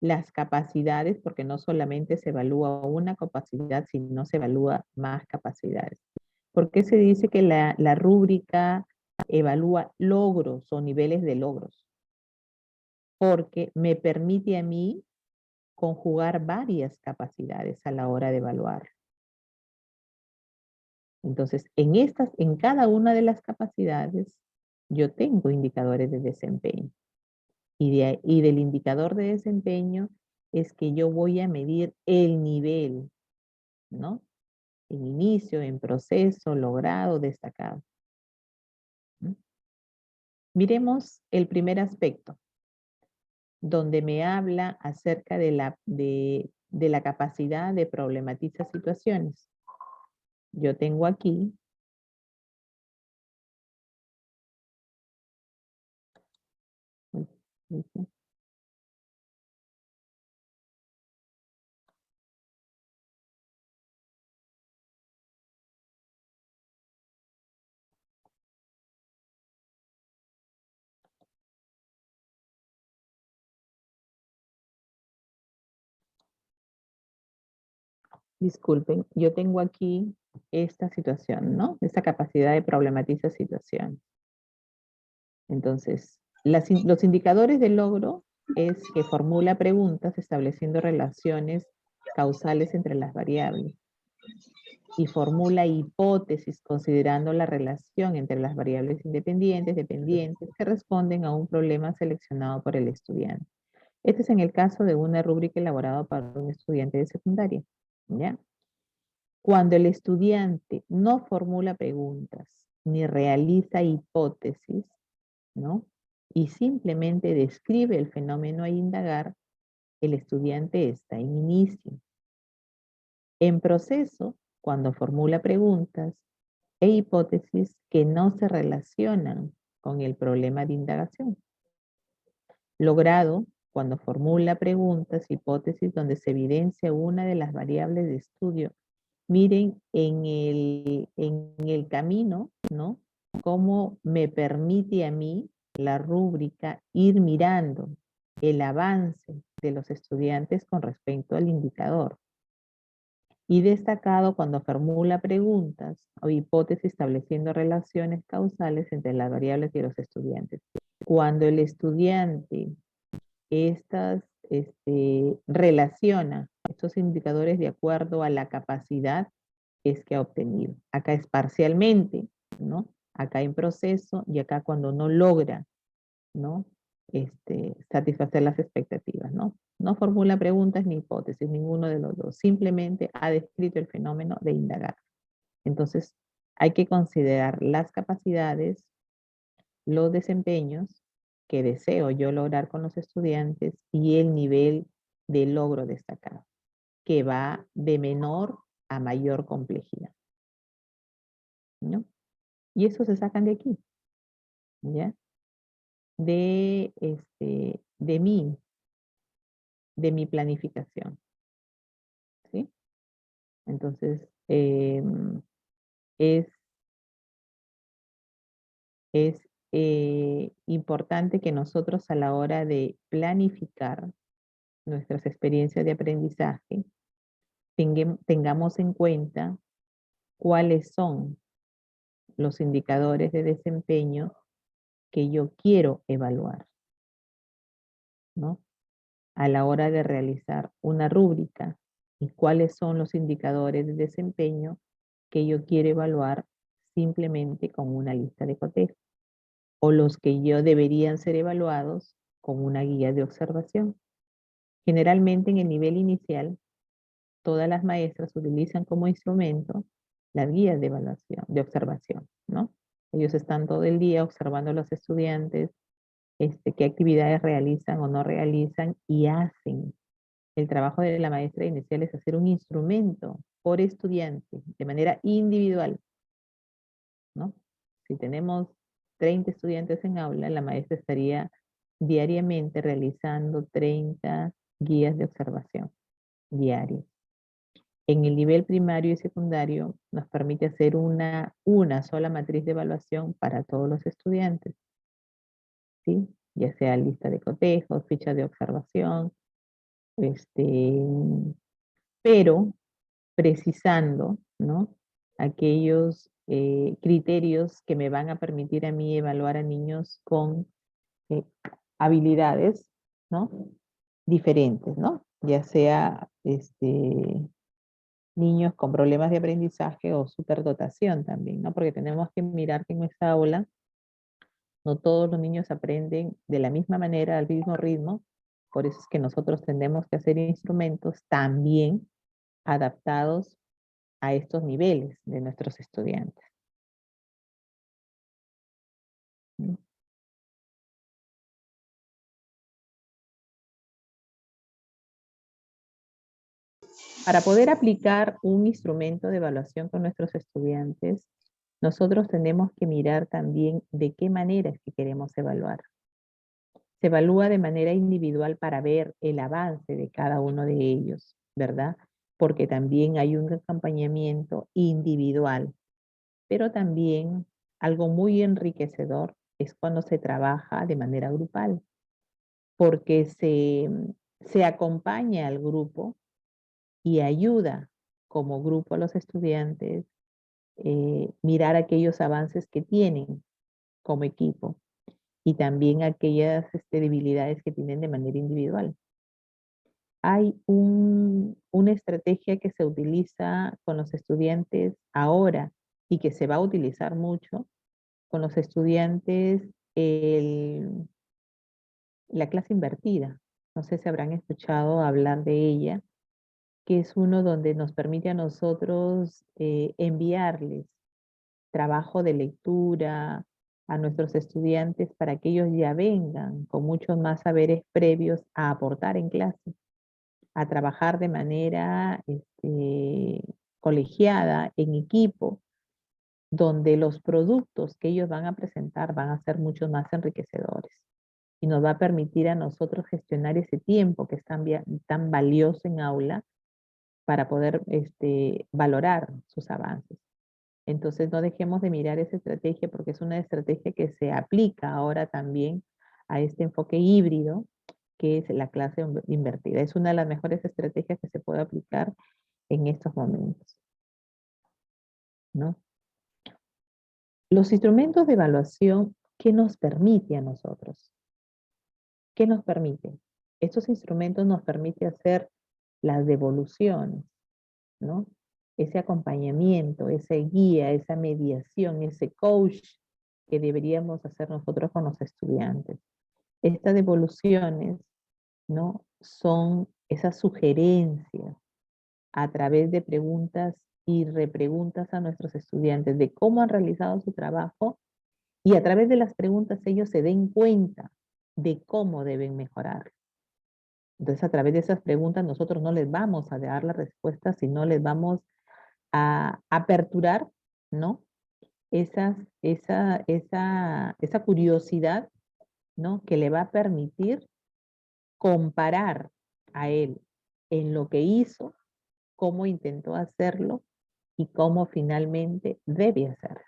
las capacidades, porque no solamente se evalúa una capacidad, sino se evalúa más capacidades. ¿Por qué se dice que la rúbrica evalúa logros o niveles de logros? Porque me permite a mí conjugar varias capacidades a la hora de evaluar. Entonces, en cada una de las capacidades, yo tengo indicadores de desempeño. Y del indicador de desempeño es que yo voy a medir el nivel, ¿no? En inicio, en proceso, logrado, destacado. ¿Mm? Miremos el primer aspecto, donde me habla acerca de la capacidad de problematizar situaciones. Yo tengo aquí disculpen, yo tengo aquí esta situación, ¿no? Esta capacidad de problematizar situaciones. Entonces, los indicadores de logro es que formula preguntas estableciendo relaciones causales entre las variables y formula hipótesis considerando la relación entre las variables independientes, dependientes, que responden a un problema seleccionado por el estudiante. Este es en el caso de una rúbrica elaborada para un estudiante de secundaria, ¿ya? Cuando el estudiante no formula preguntas ni realiza hipótesis, ¿no? Y simplemente describe el fenómeno a indagar, el estudiante está en inicio. En proceso, cuando formula preguntas e hipótesis que no se relacionan con el problema de indagación. Logrado, cuando formula preguntas, hipótesis donde se evidencia una de las variables de estudio. Miren en el camino, ¿no? Cómo me permite a mí la rúbrica ir mirando el avance de los estudiantes con respecto al indicador. Y destacado cuando formula preguntas o hipótesis estableciendo relaciones causales entre las variables y los estudiantes. Cuando el estudiante relaciona estos indicadores de acuerdo a la capacidad es que ha obtenido. Acá es parcialmente, ¿no? Acá en proceso y acá cuando no logra, ¿no? Satisfacer las expectativas, ¿no? No formula preguntas ni hipótesis, ninguno de los dos. Simplemente ha descrito el fenómeno de indagar. Entonces, hay que considerar las capacidades, los desempeños que deseo yo lograr con los estudiantes y el nivel de logro destacado, que va de menor a mayor complejidad, ¿no? Y eso se sacan de aquí, ¿ya? De mi planificación, ¿sí? Entonces, es importante que nosotros a la hora de planificar nuestras experiencias de aprendizaje, tengamos en cuenta cuáles son los indicadores de desempeño que yo quiero evaluar, ¿no? A la hora de realizar una rúbrica y cuáles son los indicadores de desempeño que yo quiero evaluar simplemente con una lista de cotejo o los que yo deberían ser evaluados con una guía de observación. Generalmente en el nivel inicial, todas las maestras utilizan como instrumento las guías de evaluación, de observación, ¿no? Ellos están todo el día observando a los estudiantes, qué actividades realizan o no realizan y hacen. El trabajo de la maestra inicial es hacer un instrumento por estudiante, de manera individual, ¿no? Si tenemos 30 estudiantes en aula, la maestra estaría diariamente realizando 30 guías de observación diarias. En el nivel primario y secundario nos permite hacer una sola matriz de evaluación para todos los estudiantes, ¿sí? Ya sea lista de cotejos, ficha de observación, pero precisando, ¿no? Aquellos criterios que me van a permitir a mí evaluar a niños con habilidades, ¿no? Diferentes, ¿no? Ya sea niños con problemas de aprendizaje o superdotación también, ¿no? Porque tenemos que mirar que en nuestra aula no todos los niños aprenden de la misma manera, al mismo ritmo. Por eso es que nosotros tenemos que hacer instrumentos también adaptados a estos niveles de nuestros estudiantes. ¿Mm? Para poder aplicar un instrumento de evaluación con nuestros estudiantes, nosotros tenemos que mirar también de qué manera es que queremos evaluar. Se evalúa de manera individual para ver el avance de cada uno de ellos, ¿verdad? Porque también hay un acompañamiento individual, pero también algo muy enriquecedor es cuando se trabaja de manera grupal, porque se acompaña al grupo y ayuda como grupo a los estudiantes mirar aquellos avances que tienen como equipo y también aquellas debilidades que tienen de manera individual. Hay una estrategia que se utiliza con los estudiantes ahora y que se va a utilizar mucho con los estudiantes, la clase invertida. No sé si habrán escuchado hablar de ella, que es uno donde nos permite a nosotros enviarles trabajo de lectura a nuestros estudiantes para que ellos ya vengan con muchos más saberes previos a aportar en clase, a trabajar de manera colegiada, en equipo, donde los productos que ellos van a presentar van a ser mucho más enriquecedores y nos va a permitir a nosotros gestionar ese tiempo que es tan valioso en aula para poder valorar sus avances. Entonces no dejemos de mirar esa estrategia porque es una estrategia que se aplica ahora también a este enfoque híbrido que es la clase invertida. Es una de las mejores estrategias que se puede aplicar en estos momentos, ¿no? Los instrumentos de evaluación, ¿qué nos permite a nosotros? ¿Qué nos permite? Estos instrumentos nos permiten hacer las devoluciones, ¿no? Ese acompañamiento, esa guía, esa mediación, ese coach que deberíamos hacer nosotros con los estudiantes. Estas devoluciones, ¿no? Son esas sugerencias a través de preguntas y repreguntas a nuestros estudiantes de cómo han realizado su trabajo y a través de las preguntas ellos se den cuenta de cómo deben mejorar. Entonces, a través de esas preguntas nosotros no les vamos a dar la respuesta, sino les vamos a aperturar, ¿no? Esa curiosidad, ¿no? Que le va a permitir comparar a él en lo que hizo, cómo intentó hacerlo y cómo finalmente debe hacerlo.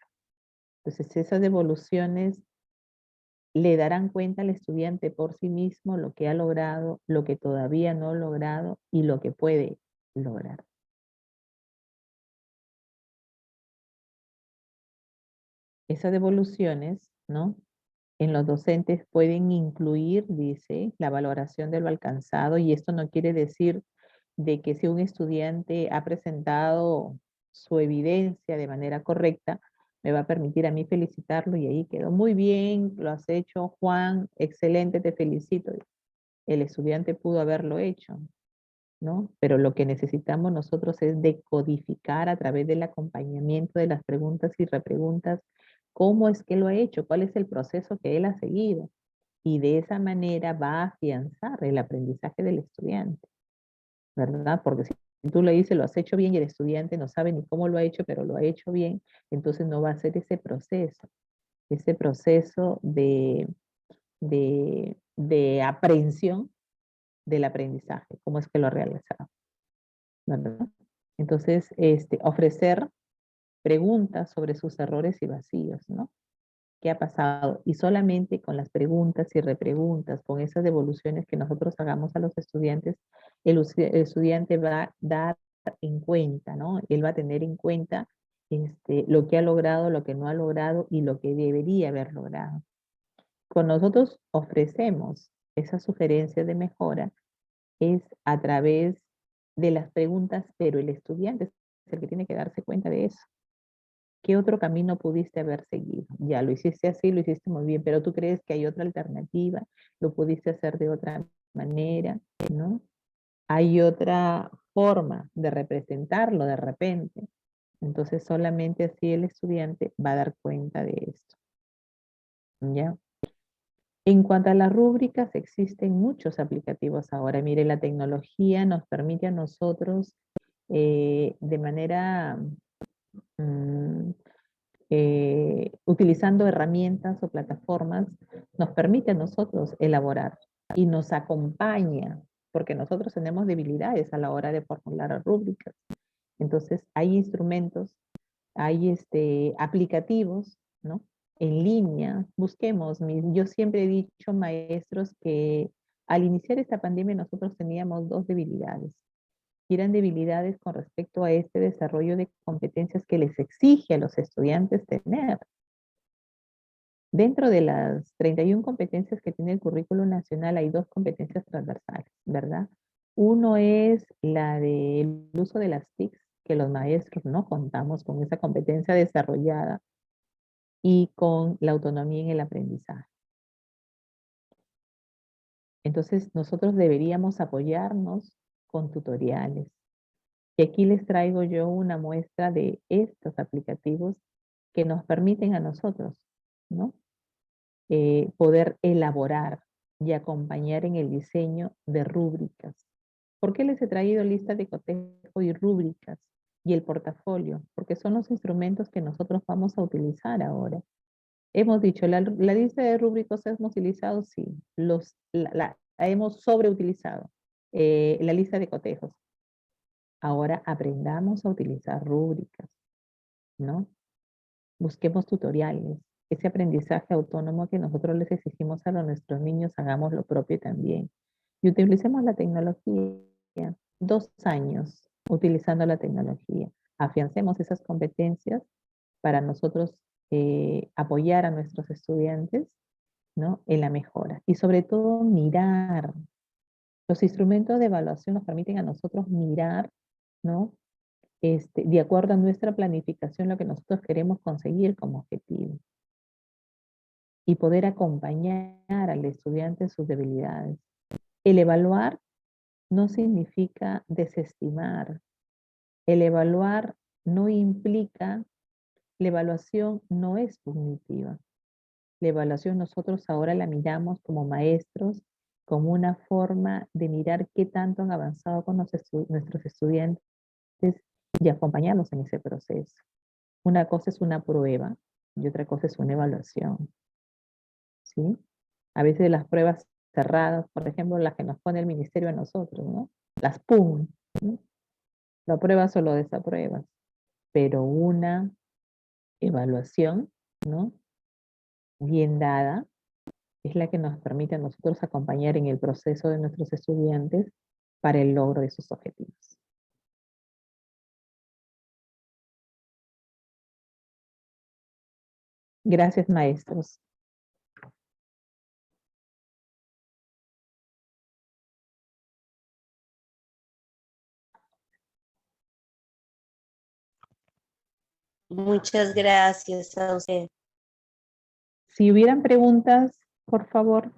Entonces, esas devoluciones le darán cuenta al estudiante por sí mismo lo que ha logrado, lo que todavía no ha logrado y lo que puede lograr. Esas devoluciones, ¿no? En los docentes pueden incluir, dice, la valoración de lo alcanzado, y esto no quiere decir de que si un estudiante ha presentado su evidencia de manera correcta, me va a permitir a mí felicitarlo y ahí quedó muy bien, lo has hecho, Juan, excelente, te felicito. El estudiante pudo haberlo hecho, ¿no? Pero lo que necesitamos nosotros es decodificar a través del acompañamiento de las preguntas y repreguntas cómo es que lo ha hecho, cuál es el proceso que él ha seguido. Y de esa manera va a afianzar el aprendizaje del estudiante, ¿verdad? Porque si tú le dices, lo has hecho bien y el estudiante no sabe ni cómo lo ha hecho, pero lo ha hecho bien, entonces no va a ser ese proceso de aprehensión del aprendizaje, cómo es que lo ha realizado, ¿verdad? Entonces, ofrecer preguntas sobre sus errores y vacíos, ¿no? ¿Qué ha pasado? Y solamente con las preguntas y repreguntas, con esas devoluciones que nosotros hagamos a los estudiantes, el estudiante va a dar en cuenta, ¿no? Él va a tener en cuenta lo que ha logrado, lo que no ha logrado y lo que debería haber logrado. Con nosotros ofrecemos esas sugerencias de mejora es a través de las preguntas, pero el estudiante es el que tiene que darse cuenta de eso. ¿Qué otro camino pudiste haber seguido? Ya lo hiciste así, lo hiciste muy bien, pero tú crees que hay otra alternativa, lo pudiste hacer de otra manera, ¿no? Hay otra forma de representarlo de repente. Entonces solamente así el estudiante va a dar cuenta de esto. ¿Ya? En cuanto a las rúbricas, existen muchos aplicativos ahora. Mire, la tecnología nos permite a nosotros de manera, utilizando herramientas o plataformas, nos permite a nosotros elaborar y nos acompaña, porque nosotros tenemos debilidades a la hora de formular rúbricas. Entonces, hay instrumentos, hay aplicativos, ¿no? En línea, busquemos. Yo siempre he dicho, maestros, que al iniciar esta pandemia nosotros teníamos dos debilidades. Y eran debilidades con respecto a este desarrollo de competencias que les exige a los estudiantes tener. Dentro de las 31 competencias que tiene el currículo nacional hay dos competencias transversales, ¿verdad? Uno es la del uso de las TICs, que los maestros no contamos con esa competencia desarrollada, y con la autonomía en el aprendizaje. Entonces, nosotros deberíamos apoyarnos con tutoriales. Y aquí les traigo yo una muestra de estos aplicativos que nos permiten a nosotros, ¿no? Poder elaborar y acompañar en el diseño de rúbricas. ¿Por qué les he traído lista de cotejo y rúbricas y el portafolio? Porque son los instrumentos que nosotros vamos a utilizar ahora. Hemos dicho, la lista de rúbricos hemos utilizado, sí. La hemos sobreutilizado. La lista de cotejos. Ahora aprendamos a utilizar rúbricas, ¿no? Busquemos tutoriales. Ese aprendizaje autónomo que nosotros les exigimos a nuestros niños, hagamos lo propio también. Y utilicemos la tecnología. 2 años utilizando la tecnología. Afiancemos esas competencias para nosotros apoyar a nuestros estudiantes, ¿no? En la mejora. Y sobre todo mirar. Los instrumentos de evaluación nos permiten a nosotros mirar, ¿no? De acuerdo a nuestra planificación, lo que nosotros queremos conseguir como objetivo. Y poder acompañar al estudiante en sus debilidades. El evaluar no significa desestimar. El evaluar no implica, la evaluación no es punitiva. La evaluación nosotros ahora la miramos como maestros, como una forma de mirar qué tanto han avanzado con nuestros estudiantes y acompañarlos en ese proceso. Una cosa es una prueba y otra cosa es una evaluación. ¿Sí? A veces las pruebas cerradas, por ejemplo, las que nos pone el ministerio a nosotros, ¿no? Las PUM, ¿no? Lo apruebas o lo desapruebas. Pero una evaluación, ¿no? Bien dada, es la que nos permite a nosotros acompañar en el proceso de nuestros estudiantes para el logro de sus objetivos. Gracias, maestros. Muchas gracias a usted. Si hubieran preguntas, por favor.